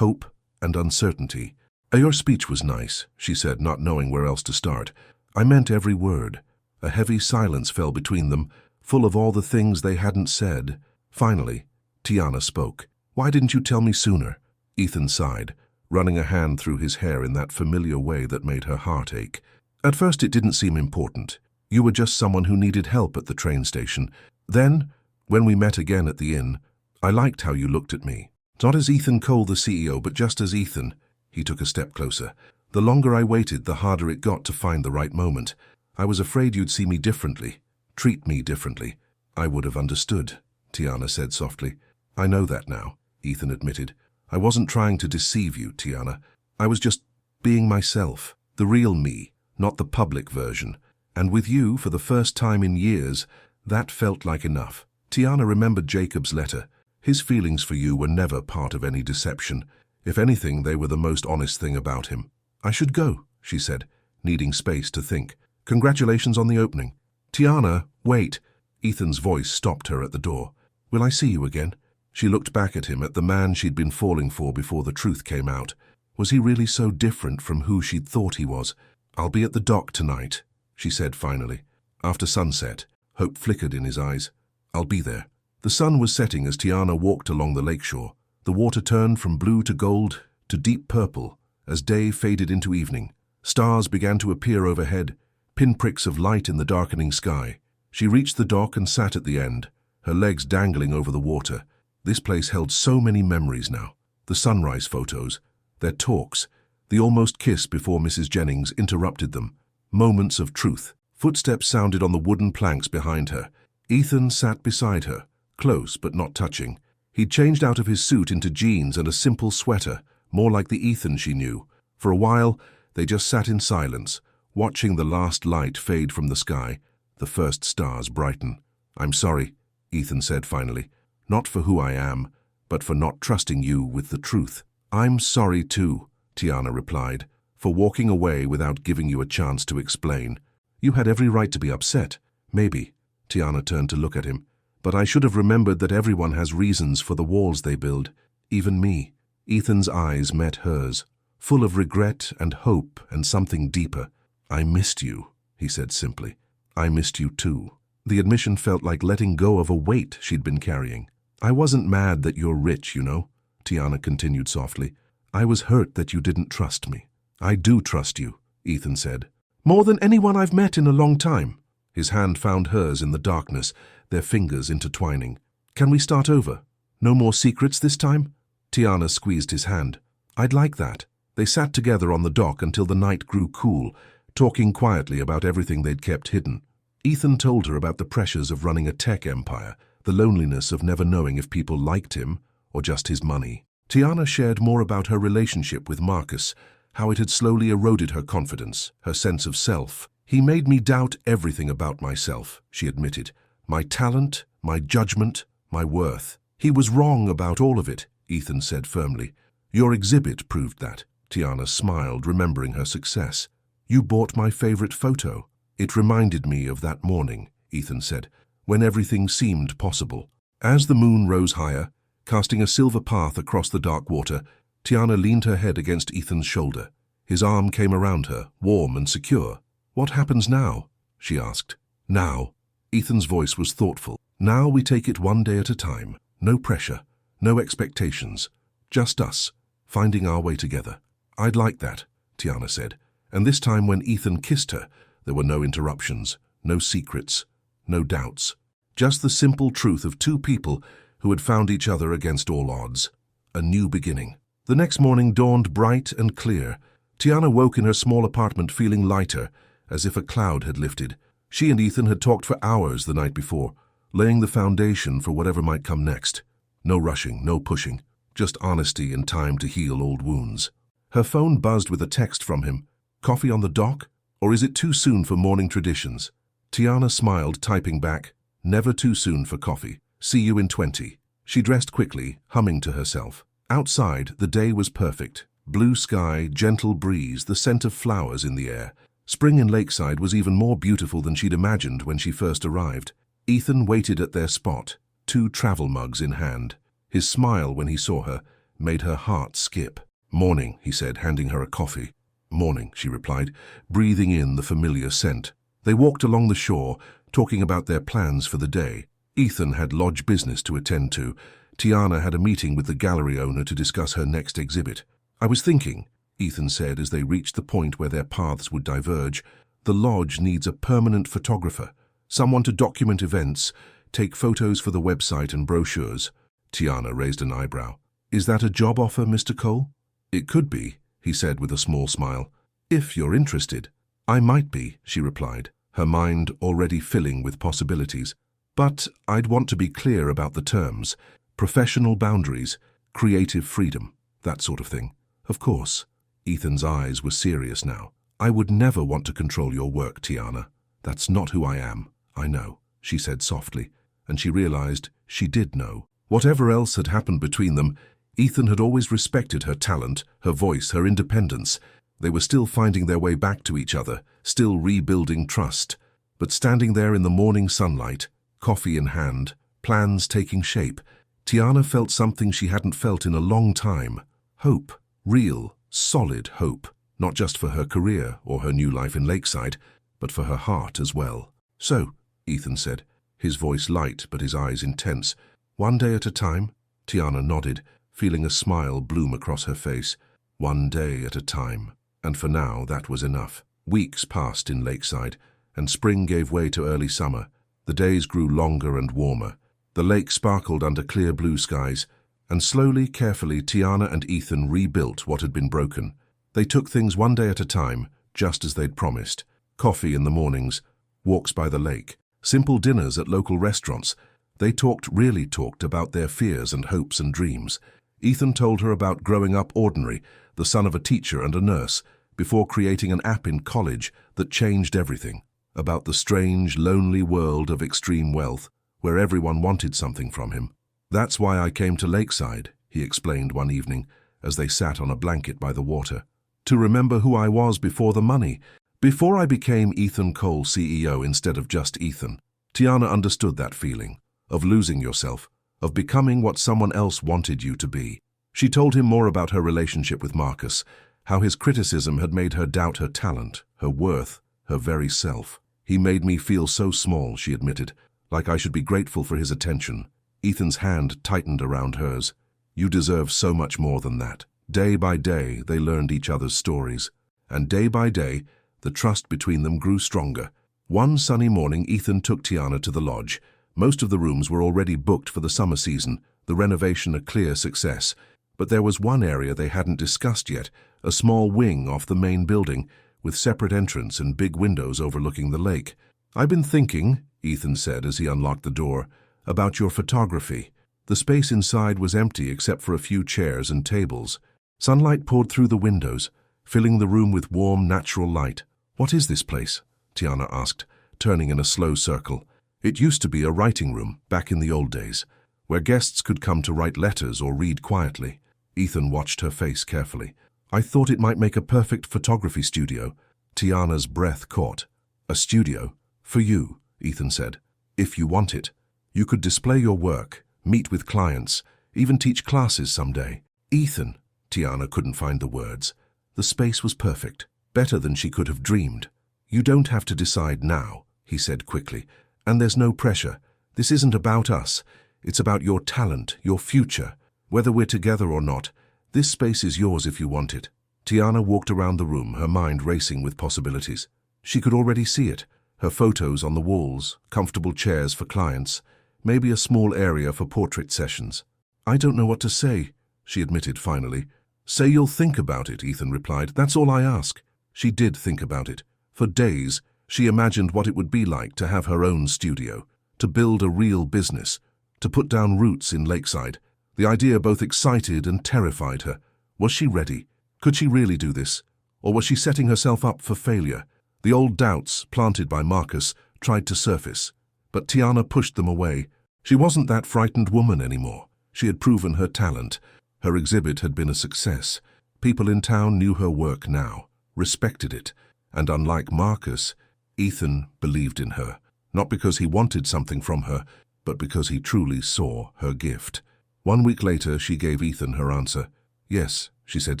Speaker 1: hope and uncertainty. "Your speech was nice," she said, not knowing where else to start. "I meant every word." A heavy silence fell between them, full of all the things they hadn't said. Finally, Tiana spoke. "Why didn't you tell me sooner?" Ethan sighed, running a hand through his hair in that familiar way that made her heart ache. "At first it didn't seem important. You were just someone who needed help at the train station. Then, when we met again at the inn, I liked how you looked at me. Not as Ethan Cole, the CEO, but just as Ethan." He took a step closer. "The longer I waited, the harder it got to find the right moment. I was afraid you'd see me differently, treat me differently." "I would have understood," Tiana said softly. "I know that now," Ethan admitted. "I wasn't trying to deceive you, Tiana. I was just being myself, the real me, not the public version. And with you, for the first time in years, that felt like enough." Tiana remembered Jacob's letter. His feelings for you were never part of any deception. If anything, they were the most honest thing about him. "I should go," she said, needing space to think. Congratulations on the opening. Tiana, wait. Ethan's voice stopped her at the door. Will I see you again? She looked back at him, at the man she'd been falling for before the truth came out. Was he really so different from who she'd thought he was? I'll be at the dock tonight, she said finally. After sunset, hope flickered in his eyes. I'll be there. The sun was setting as Tiana walked along the lakeshore. The water turned from blue to gold to deep purple as day faded into evening. Stars began to appear overhead, pinpricks of light in the darkening sky. She reached the dock and sat at the end, her legs dangling over the water. This place held so many memories now. The sunrise photos, their talks, the almost kiss before Mrs. Jennings interrupted them. Moments of truth. Footsteps sounded on the wooden planks behind her. Ethan sat beside her, close but not touching. He'd changed out of his suit into jeans and a simple sweater, more like the Ethan she knew. For a while, they just sat in silence, watching the last light fade from the sky, the first stars brighten. I'm sorry, Ethan said finally. Not for who I am, but for not trusting you with the truth. I'm sorry too, Tiana replied, for walking away without giving you a chance to explain. You had every right to be upset. Maybe. Tiana turned to look at him. But I should have remembered that everyone has reasons for the walls they build, even me. Ethan's eyes met hers, full of regret and hope and something deeper. I missed you, he said simply. I missed you too. The admission felt like letting go of a weight she'd been carrying. I wasn't mad that you're rich, you know, Tiana continued softly. I was hurt that you didn't trust me. I do trust you, Ethan said. More than anyone I've met in a long time. His hand found hers in the darkness, their fingers intertwining. Can we start over? No more secrets this time? Tiana squeezed his hand. I'd like that. They sat together on the dock until the night grew cool, talking quietly about everything they'd kept hidden. Ethan told her about the pressures of running a tech empire, the loneliness of never knowing if people liked him or just his money. Tiana shared more about her relationship with Marcus, how it had slowly eroded her confidence, her sense of self. He made me doubt everything about myself, she admitted. My talent, my judgment, my worth. He was wrong about all of it, Ethan said firmly. Your exhibit proved that. Tiana smiled, remembering her success. You bought my favorite photo. It reminded me of that morning, Ethan said, when everything seemed possible. As the moon rose higher, casting a silver path across the dark water, Tiana leaned her head against Ethan's shoulder. His arm came around her, warm and secure. What happens now? She asked. Now. Ethan's voice was thoughtful. Now we take it one day at a time. No pressure, no expectations. Just us, finding our way together. I'd like that, Tiana said. And this time when Ethan kissed her, there were no interruptions, no secrets, no doubts. Just the simple truth of two people who had found each other against all odds. A new beginning. The next morning dawned bright and clear. Tiana woke in her small apartment feeling lighter, as if a cloud had lifted. She and Ethan had talked for hours the night before, laying the foundation for whatever might come next. No rushing, no pushing, just honesty and time to heal old wounds. Her phone buzzed with a text from him. Coffee on the dock? Or is it too soon for morning traditions? Tiana smiled, typing back, never too soon for coffee. See you in 20. She dressed quickly, humming to herself. Outside, the day was perfect. Blue sky, gentle breeze, the scent of flowers in the air. Spring in Lakeside was even more beautiful than she'd imagined when she first arrived. Ethan waited at their spot, 2 travel mugs in hand. His smile when he saw her made her heart skip. Morning, he said, handing her a coffee. Morning, she replied, breathing in the familiar scent. They walked along the shore, talking about their plans for the day. Ethan had lodge business to attend to. Tiana had a meeting with the gallery owner to discuss her next exhibit. I was thinking, Ethan said as they reached the point where their paths would diverge, the lodge needs a permanent photographer, someone to document events, take photos for the website and brochures. Tiana raised an eyebrow. Is that a job offer, Mr. Cole? It could be, he said with a small smile. If you're interested. I might be, she replied, her mind already filling with possibilities. But I'd want to be clear about the terms. Professional boundaries, creative freedom, that sort of thing. Of course. Ethan's eyes were serious now. I would never want to control your work, Tiana. That's not who I am. I know, she said softly, and she realized she did know. Whatever else had happened between them, Ethan had always respected her talent, her voice, her independence. They were still finding their way back to each other, still rebuilding trust. But standing there in the morning sunlight, coffee in hand, plans taking shape, Tiana felt something she hadn't felt in a long time. Hope. Real, solid hope. Not just for her career or her new life in Lakeside, but for her heart as well. "So," Ethan said, his voice light but his eyes intense. "One day at a time?" Tiana nodded, feeling a smile bloom across her face. One day at a time. And for now, that was enough. Weeks passed in Lakeside, and spring gave way to early summer. The days grew longer and warmer. The lake sparkled under clear blue skies, and slowly, carefully, Tiana and Ethan rebuilt what had been broken. They took things one day at a time, just as they'd promised. Coffee in the mornings, walks by the lake, simple dinners at local restaurants. They really talked about their fears and hopes and dreams. Ethan told her about growing up ordinary, the son of a teacher and a nurse, before creating an app in college that changed everything. About the strange, lonely world of extreme wealth, where everyone wanted something from him. "That's why I came to Lakeside," he explained one evening, as they sat on a blanket by the water. "To remember who I was before the money, before I became Ethan Cole, CEO, instead of just Ethan." Tiana understood that feeling, of losing yourself, of becoming what someone else wanted you to be. She told him more about her relationship with Marcus, how his criticism had made her doubt her talent, her worth, her very self. "He made me feel so small," she admitted, "like I should be grateful for his attention." Ethan's hand tightened around hers. "You deserve so much more than that." Day by day, they learned each other's stories, and day by day, the trust between them grew stronger. One sunny morning, Ethan took Tiana to the lodge. Most of the rooms were already booked for the summer season, the renovation a clear success. But there was one area they hadn't discussed yet, a small wing off the main building, with separate entrance and big windows overlooking the lake. "I've been thinking," Ethan said as he unlocked the door, "about your photography." The space inside was empty except for a few chairs and tables. Sunlight poured through the windows, filling the room with warm, natural light. "What is this place?" Tiana asked, turning in a slow circle. "It used to be a writing room, back in the old days, where guests could come to write letters or read quietly." Ethan watched her face carefully. "I thought it might make a perfect photography studio." Tiana's breath caught. "A studio? For you," Ethan said. "If you want it. You could display your work, meet with clients, even teach classes someday." "Ethan," Tiana couldn't find the words. The space was perfect, better than she could have dreamed. "You don't have to decide now," he said quickly. "And there's no pressure. This isn't about us. It's about your talent, your future. Whether we're together or not, this space is yours if you want it." Tiana walked around the room, her mind racing with possibilities. She could already see it. Her photos on the walls, comfortable chairs for clients, maybe a small area for portrait sessions. "I don't know what to say," she admitted finally. "Say you'll think about it," Ethan replied. "That's all I ask." She did think about it. For days, she imagined what it would be like to have her own studio, to build a real business, to put down roots in Lakeside. The idea both excited and terrified her. Was she ready? Could she really do this? Or was she setting herself up for failure? The old doubts, planted by Marcus, tried to surface. But Tiana pushed them away. She wasn't that frightened woman anymore. She had proven her talent. Her exhibit had been a success. People in town knew her work now, respected it. And unlike Marcus, Ethan believed in her. Not because he wanted something from her, but because he truly saw her gift. 1 week later, she gave Ethan her answer. "Yes," she said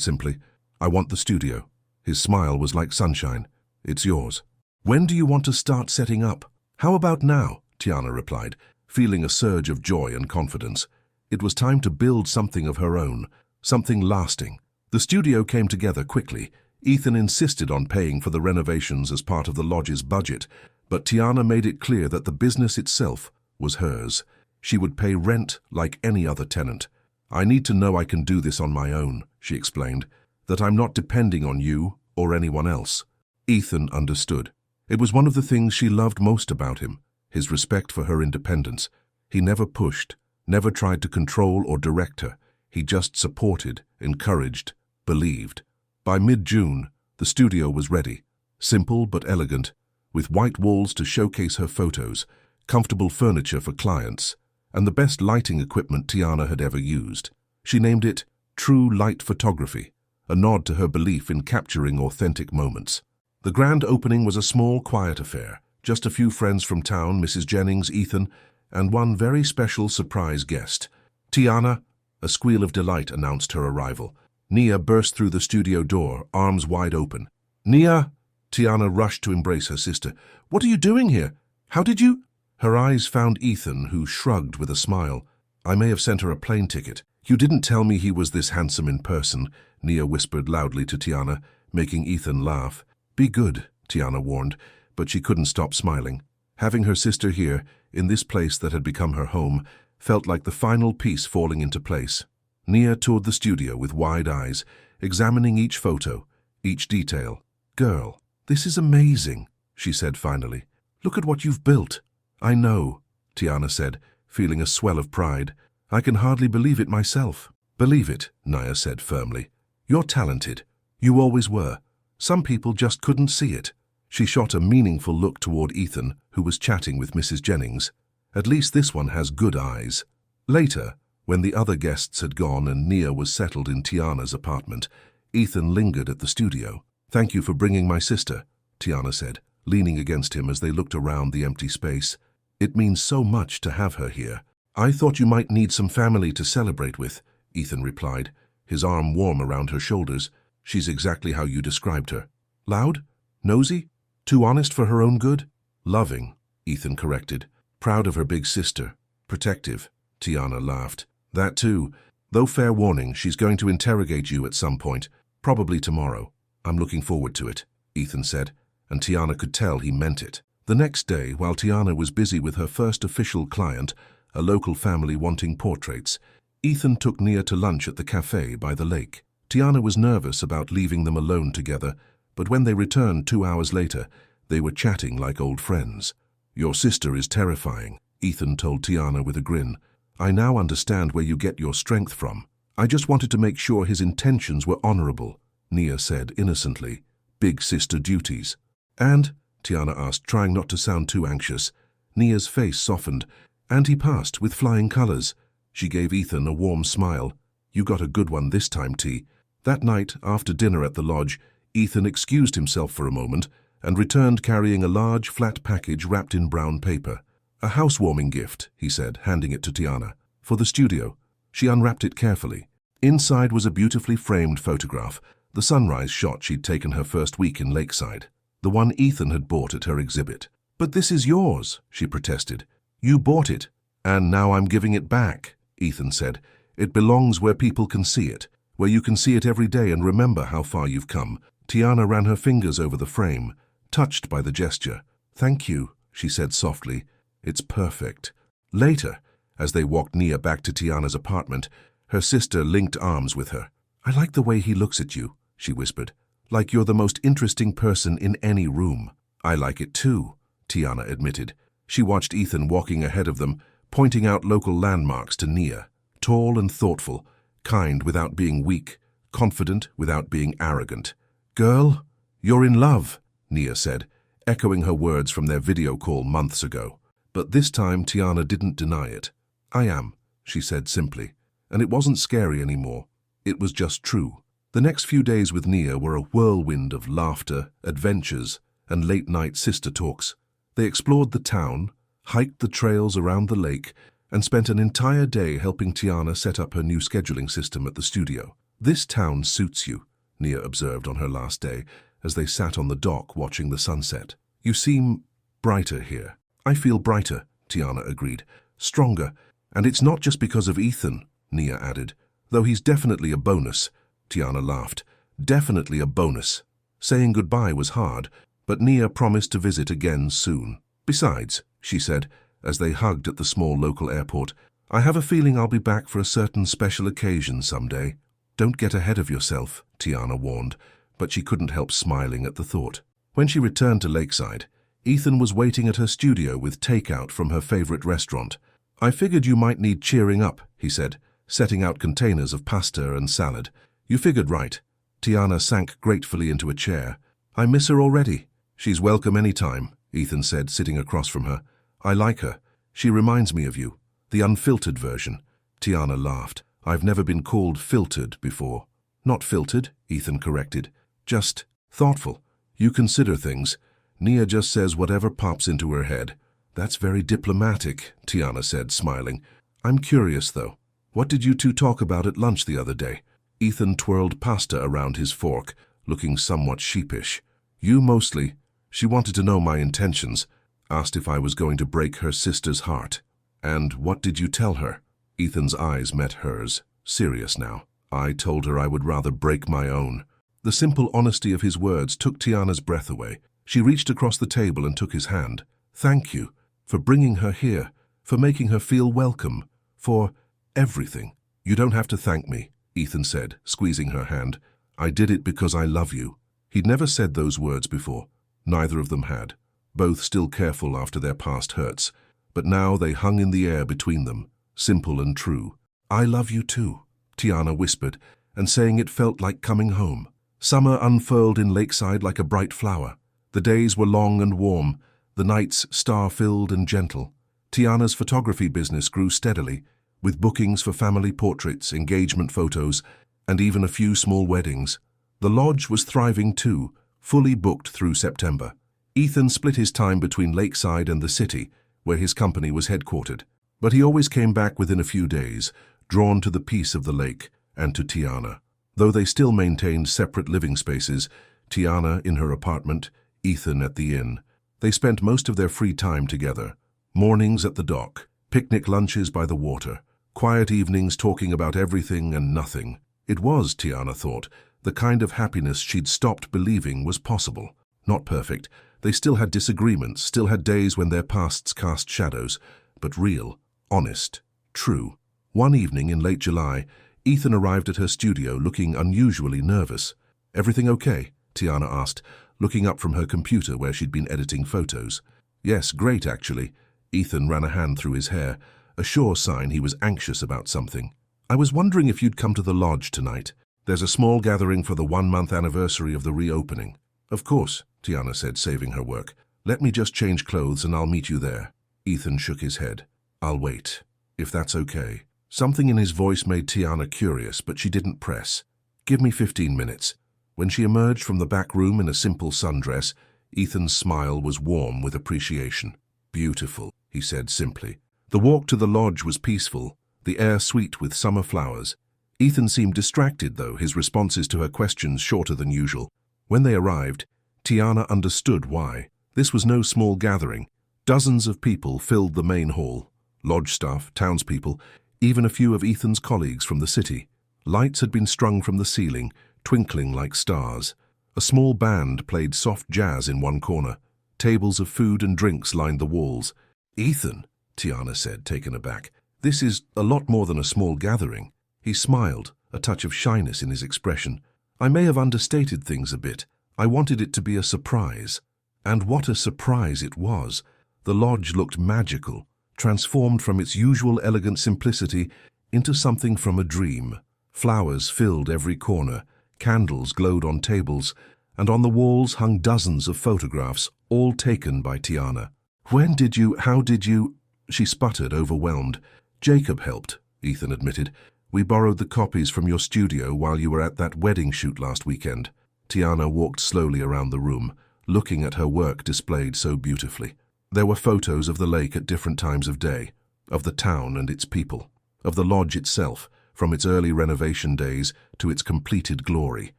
Speaker 1: simply. "I want the studio." His smile was like sunshine. "It's yours." "When do you want to start setting up?" "How about now?" Tiana replied, feeling a surge of joy and confidence. It was time to build something of her own, something lasting. The studio came together quickly. Ethan insisted on paying for the renovations as part of the lodge's budget, but Tiana made it clear that the business itself was hers. She would pay rent like any other tenant. "I need to know I can do this on my own," she explained, "that I'm not depending on you or anyone else." Ethan understood. It was one of the things she loved most about him, his respect for her independence. He never pushed, never tried to control or direct her. He just supported, encouraged, believed. By mid-June, the studio was ready, simple but elegant, with white walls to showcase her photos, comfortable furniture for clients, and the best lighting equipment Tiana had ever used. She named it True Light Photography, a nod to her belief in capturing authentic moments. The grand opening was a small, quiet affair. Just a few friends from town, Mrs. Jennings, Ethan, and one very special surprise guest. Tiana, a squeal of delight announced her arrival. Nia burst through the studio door, arms wide open. "Nia!" Tiana rushed to embrace her sister. "What are you doing here? How did you—" Her eyes found Ethan, who shrugged with a smile. "I may have sent her a plane ticket. You didn't tell me he was this handsome in person," Nia whispered loudly to Tiana, making Ethan laugh. "Be good," Tiana warned, but she couldn't stop smiling. Having her sister here, in this place that had become her home, felt like the final piece falling into place. Nia toured the studio with wide eyes, examining each photo, each detail. "Girl, this is amazing," she said finally. "Look at what you've built." "I know," Tiana said, feeling a swell of pride. "I can hardly believe it myself." "Believe it," Nia said firmly. "You're talented. You always were. Some people just couldn't see it." She shot a meaningful look toward Ethan, who was chatting with Mrs. Jennings. "At least this one has good eyes." Later, when the other guests had gone and Nia was settled in Tiana's apartment, Ethan lingered at the studio. "Thank you for bringing my sister," Tiana said, leaning against him as they looked around the empty space. "It means so much to have her here." "I thought you might need some family to celebrate with," Ethan replied, his arm warm around her shoulders. "She's exactly how you described her. Loud? Nosy? Too honest for her own good?" "Loving," Ethan corrected. "Proud of her big sister. Protective." Tiana laughed. "That too. Though fair warning, she's going to interrogate you at some point, probably tomorrow." "I'm looking forward to it," Ethan said, and Tiana could tell he meant it. The next day, while Tiana was busy with her first official client, a local family wanting portraits, Ethan took Nia to lunch at the cafe by the lake. Tiana was nervous about leaving them alone together, but when they returned 2 hours later, they were chatting like old friends. "Your sister is terrifying," Ethan told Tiana with a grin. "I now understand where you get your strength from. I just wanted to make sure his intentions were honorable," Nia said innocently. "Big sister duties." "And?" Tiana asked, trying not to sound too anxious. Nia's face softened. "And he passed with flying colors." She gave Ethan a warm smile. "You got a good one this time, T." That night, after dinner at the lodge, Ethan excused himself for a moment and returned carrying a large, flat package wrapped in brown paper. "A housewarming gift," he said, handing it to Tiana. "For the studio." She unwrapped it carefully. Inside was a beautifully framed photograph, the sunrise shot she'd taken her first week in Lakeside, the one Ethan had bought at her exhibit. "But this is yours," she protested. "You bought it." "And now I'm giving it back," Ethan said. "It belongs where people can see it, where you can see it every day and remember how far you've come." Tiana ran her fingers over the frame, touched by the gesture. "Thank you," she said softly. "It's perfect." Later, as they walked Nia back to Tiana's apartment, her sister linked arms with her. "I like the way he looks at you," she whispered. "Like you're the most interesting person in any room." "I like it too," Tiana admitted. She watched Ethan walking ahead of them, pointing out local landmarks to Nia. Tall and thoughtful, kind without being weak, confident without being arrogant. "Girl, you're in love," Nia said, echoing her words from their video call months ago. But this time Tiana didn't deny it. "I am," she said simply, and it wasn't scary anymore. It was just true. The next few days with Nia were a whirlwind of laughter, adventures, and late-night sister talks. They explored the town, hiked the trails around the lake, and spent an entire day helping Tiana set up her new scheduling system at the studio. "This town suits you," Nia observed on her last day, as they sat on the dock watching the sunset. "You seem brighter here." "I feel brighter," Tiana agreed. "Stronger. And it's not just because of Ethan," Nia added. "Though he's definitely a bonus." Tiana laughed. "Definitely a bonus." Saying goodbye was hard, but Nia promised to visit again soon. "Besides," she said, as they hugged at the small local airport, "I have a feeling I'll be back for a certain special occasion someday." "Don't get ahead of yourself," Tiana warned, but she couldn't help smiling at the thought. When she returned to Lakeside, Ethan was waiting at her studio with takeout from her favorite restaurant. "I figured you might need cheering up," he said, setting out containers of pasta and salad. "You figured right." Tiana sank gratefully into a chair. "I miss her already." "She's welcome any time," Ethan said, sitting across from her. "I like her. She reminds me of you. The unfiltered version." Tiana laughed. "I've never been called filtered before." "Not filtered," Ethan corrected. Just thoughtful. You consider things. Nia just says whatever pops into her head. That's very diplomatic, Tiana said, smiling. I'm curious, though. What did you two talk about at lunch the other day? Ethan twirled pasta around his fork, looking somewhat sheepish. You mostly. She wanted to know my intentions, asked if I was going to break her sister's heart. And what did you tell her? Ethan's eyes met hers, serious now. I told her I would rather break my own. The simple honesty of his words took Tiana's breath away. She reached across the table and took his hand. Thank you for bringing her here, for making her feel welcome, for everything. You don't have to thank me, Ethan said, squeezing her hand. I did it because I love you. He'd never said those words before. Neither of them had, both still careful after their past hurts. But now they hung in the air between them, simple and true. I love you too, Tiana whispered, and saying it felt like coming home. Summer unfurled in Lakeside like a bright flower. The days were long and warm, the nights star-filled and gentle. Tiana's photography business grew steadily, with bookings for family portraits, engagement photos, and even a few small weddings. The lodge was thriving too, fully booked through September. Ethan split his time between Lakeside and the city, where his company was headquartered. But he always came back within a few days, drawn to the peace of the lake and to Tiana. Though they still maintained separate living spaces, Tiana in her apartment, Ethan at the inn. They spent most of their free time together. Mornings at the dock, picnic lunches by the water, quiet evenings talking about everything and nothing. It was, Tiana thought, the kind of happiness she'd stopped believing was possible. Not perfect. They still had disagreements, still had days when their pasts cast shadows, but real, honest, true. One evening in late July, Ethan arrived at her studio looking unusually nervous. Everything okay? Tiana asked, looking up from her computer where she'd been editing photos. Yes, great actually. Ethan ran a hand through his hair, a sure sign he was anxious about something. I was wondering if you'd come to the lodge tonight. There's a small gathering for the 1-month anniversary of the reopening. Of course, Tiana said, saving her work. Let me just change clothes and I'll meet you there. Ethan shook his head. I'll wait, if that's okay. Something in his voice made Tiana curious, but she didn't press. Give me 15 minutes. When she emerged from the back room in a simple sundress, Ethan's smile was warm with appreciation. Beautiful, he said simply. The walk to the lodge was peaceful, the air sweet with summer flowers. Ethan seemed distracted, though, his responses to her questions shorter than usual. When they arrived, Tiana understood why. This was no small gathering. Dozens of people filled the main hall. Lodge staff, townspeople, even a few of Ethan's colleagues from the city. Lights had been strung from the ceiling, twinkling like stars. A small band played soft jazz in one corner. Tables of food and drinks lined the walls. Ethan, Tiana said, taken aback, this is a lot more than a small gathering. He smiled, a touch of shyness in his expression. I may have understated things a bit. I wanted it to be a surprise. And what a surprise it was. The lodge looked magical, transformed from its usual elegant simplicity into something from a dream. Flowers filled every corner, candles glowed on tables, and on the walls hung dozens of photographs, all taken by Tiana. How did you? She sputtered, overwhelmed. Jacob helped, Ethan admitted. We borrowed the copies from your studio while you were at that wedding shoot last weekend. Tiana walked slowly around the room, looking at her work displayed so beautifully. There were photos of the lake at different times of day, of the town and its people, of the lodge itself, from its early renovation days to its completed glory.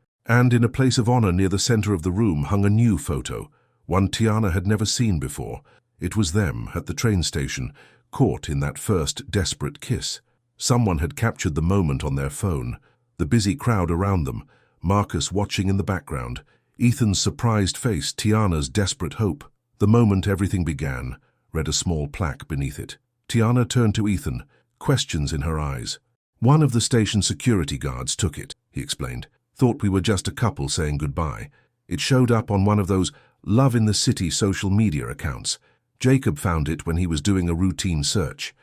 Speaker 1: And in a place of honor near the center of the room hung a new photo, one Tiana had never seen before. It was them, at the train station, caught in that first desperate kiss. Someone had captured the moment on their phone, the busy crowd around them, Marcus watching in the background, Ethan's surprised face, Tiana's desperate hope. The moment everything began, read a small plaque beneath it. Tiana turned to Ethan, questions in her eyes. One of the station security guards took it, he explained. Thought we were just a couple saying goodbye. It showed up on one of those Love in the City social media accounts. Jacob found it when he was doing a routine search.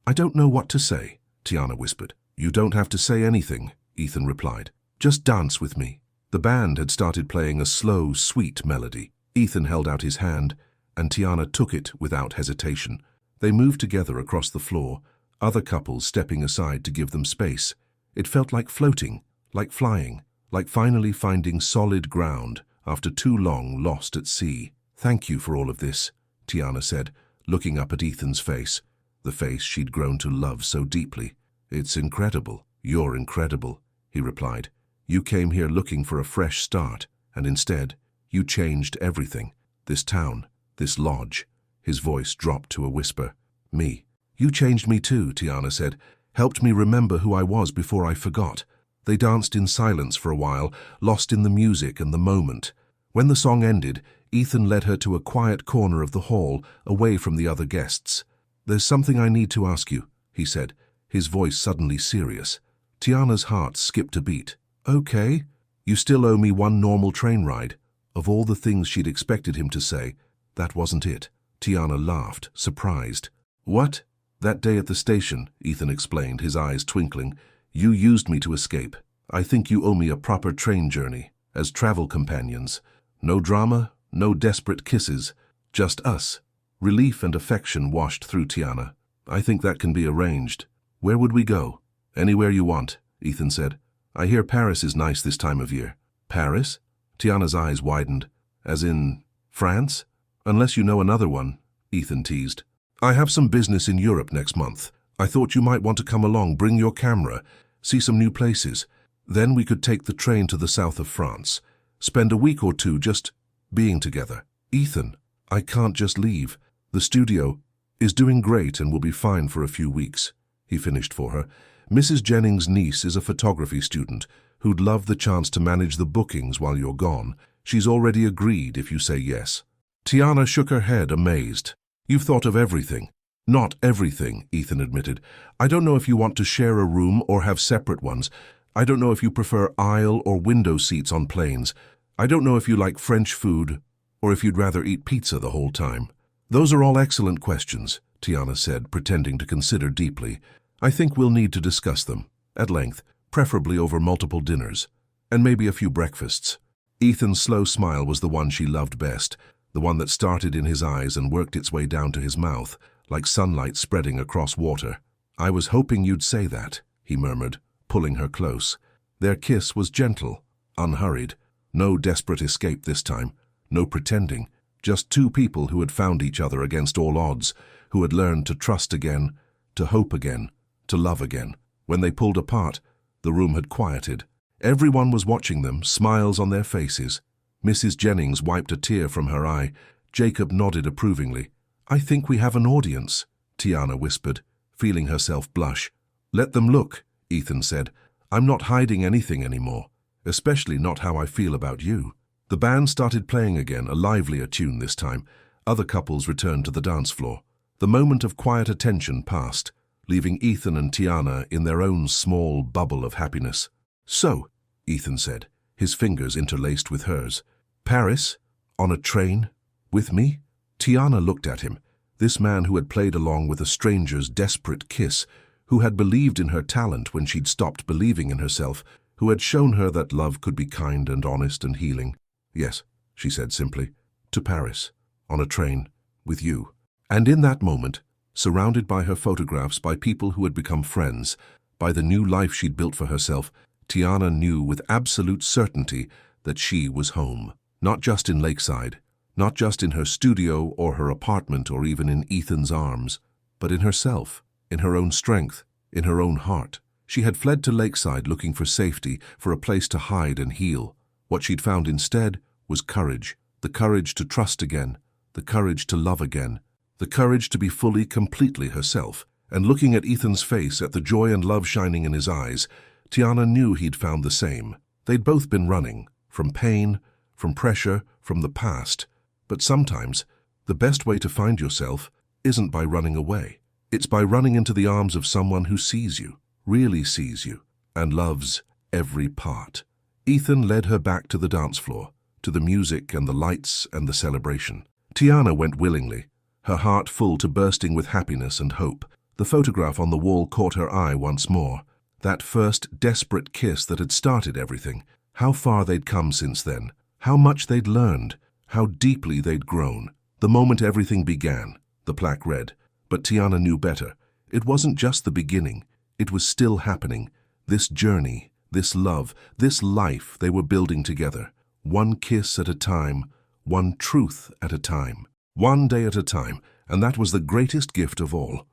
Speaker 1: I don't know what to say, Tiana whispered. You don't have to say anything, Ethan replied. Just dance with me. The band had started playing a slow, sweet melody. Ethan held out his hand, and Tiana took it without hesitation. They moved together across the floor, other couples stepping aside to give them space. It felt like floating, like flying, like finally finding solid ground after too long lost at sea. "Thank you for all of this," Tiana said, looking up at Ethan's face, the face she'd grown to love so deeply. "It's incredible. You're incredible," he replied. "You came here looking for a fresh start, and instead, you changed everything. This town, this lodge." His voice dropped to a whisper. "Me. You changed me too," Tiana said. "Helped me remember who I was before I forgot." They danced in silence for a while, lost in the music and the moment. When the song ended, Ethan led her to a quiet corner of the hall, away from the other guests. "There's something I need to ask you," he said, his voice suddenly serious. Tiana's heart skipped a beat. "Okay. You still owe me one normal train ride." Of all the things she'd expected him to say, that wasn't it. Tiana laughed, surprised. "What?" "That day at the station," Ethan explained, his eyes twinkling. "You used me to escape. I think you owe me a proper train journey, as travel companions. No drama, no desperate kisses, just us." Relief and affection washed through Tiana. "I think that can be arranged. Where would we go?" "Anywhere you want," Ethan said. "I hear Paris is nice this time of year." "Paris?" Tiana's eyes widened. "As in France?" "Unless you know another one," Ethan teased. "I have some business in Europe next month. I thought you might want to come along, bring your camera, see some new places. Then we could take the train to the south of France. Spend a week or two just being together." "Ethan, I can't just leave. The studio is doing great and will be fine for a few weeks," he finished for her. "Mrs. Jennings' niece is a photography student who'd love the chance to manage the bookings while you're gone. She's already agreed if you say yes." Tiana shook her head, amazed. "You've thought of everything." "Not everything," Ethan admitted. "I don't know if you want to share a room or have separate ones. I don't know if you prefer aisle or window seats on planes. I don't know if you like French food or if you'd rather eat pizza the whole time." "Those are all excellent questions," Tiana said, pretending to consider deeply. "I think we'll need to discuss them, at length, preferably over multiple dinners, and maybe a few breakfasts." Ethan's slow smile was the one she loved best, the one that started in his eyes and worked its way down to his mouth, like sunlight spreading across water. "I was hoping you'd say that," he murmured, pulling her close. Their kiss was gentle, unhurried. No desperate escape this time, no pretending. Just two people who had found each other against all odds, who had learned to trust again, to hope again, to love again. When they pulled apart, the room had quieted. Everyone was watching them, smiles on their faces. Mrs. Jennings wiped a tear from her eye. Jacob nodded approvingly. "I think we have an audience," Tiana whispered, feeling herself blush. "Let them look," Ethan said. "I'm not hiding anything anymore, especially not how I feel about you." The band started playing again, a livelier tune this time. Other couples returned to the dance floor. The moment of quiet attention passed, leaving Ethan and Tiana in their own small bubble of happiness. "So," Ethan said, his fingers interlaced with hers. "Paris? On a train? With me?" Tiana looked at him, this man who had played along with a stranger's desperate kiss, who had believed in her talent when she'd stopped believing in herself, who had shown her that love could be kind and honest and healing. "Yes," she said simply, "to Paris, on a train, with you." And in that moment, surrounded by her photographs, by people who had become friends, by the new life she'd built for herself, Tiana knew with absolute certainty that she was home. Not just in Lakeside, not just in her studio or her apartment or even in Ethan's arms, but in herself, in her own strength, in her own heart. She had fled to Lakeside looking for safety, for a place to hide and heal. What she'd found instead was courage, the courage to trust again, the courage to love again, the courage to be fully, completely herself. And looking at Ethan's face, at the joy and love shining in his eyes, Tiana knew he'd found the same. They'd both been running, from pain, from pressure, from the past. But sometimes, the best way to find yourself isn't by running away. It's by running into the arms of someone who sees you, really sees you, and loves every part. Ethan led her back to the dance floor, to the music and the lights and the celebration. Tiana went willingly, her heart full to bursting with happiness and hope. The photograph on the wall caught her eye once more. That first desperate kiss that had started everything. How far they'd come since then. How much they'd learned. How deeply they'd grown. The moment everything began, the plaque read. But Tiana knew better. It wasn't just the beginning. It was still happening. This journey, this love, this life they were building together. One kiss at a time, one truth at a time, one day at a time, and that was the greatest gift of all.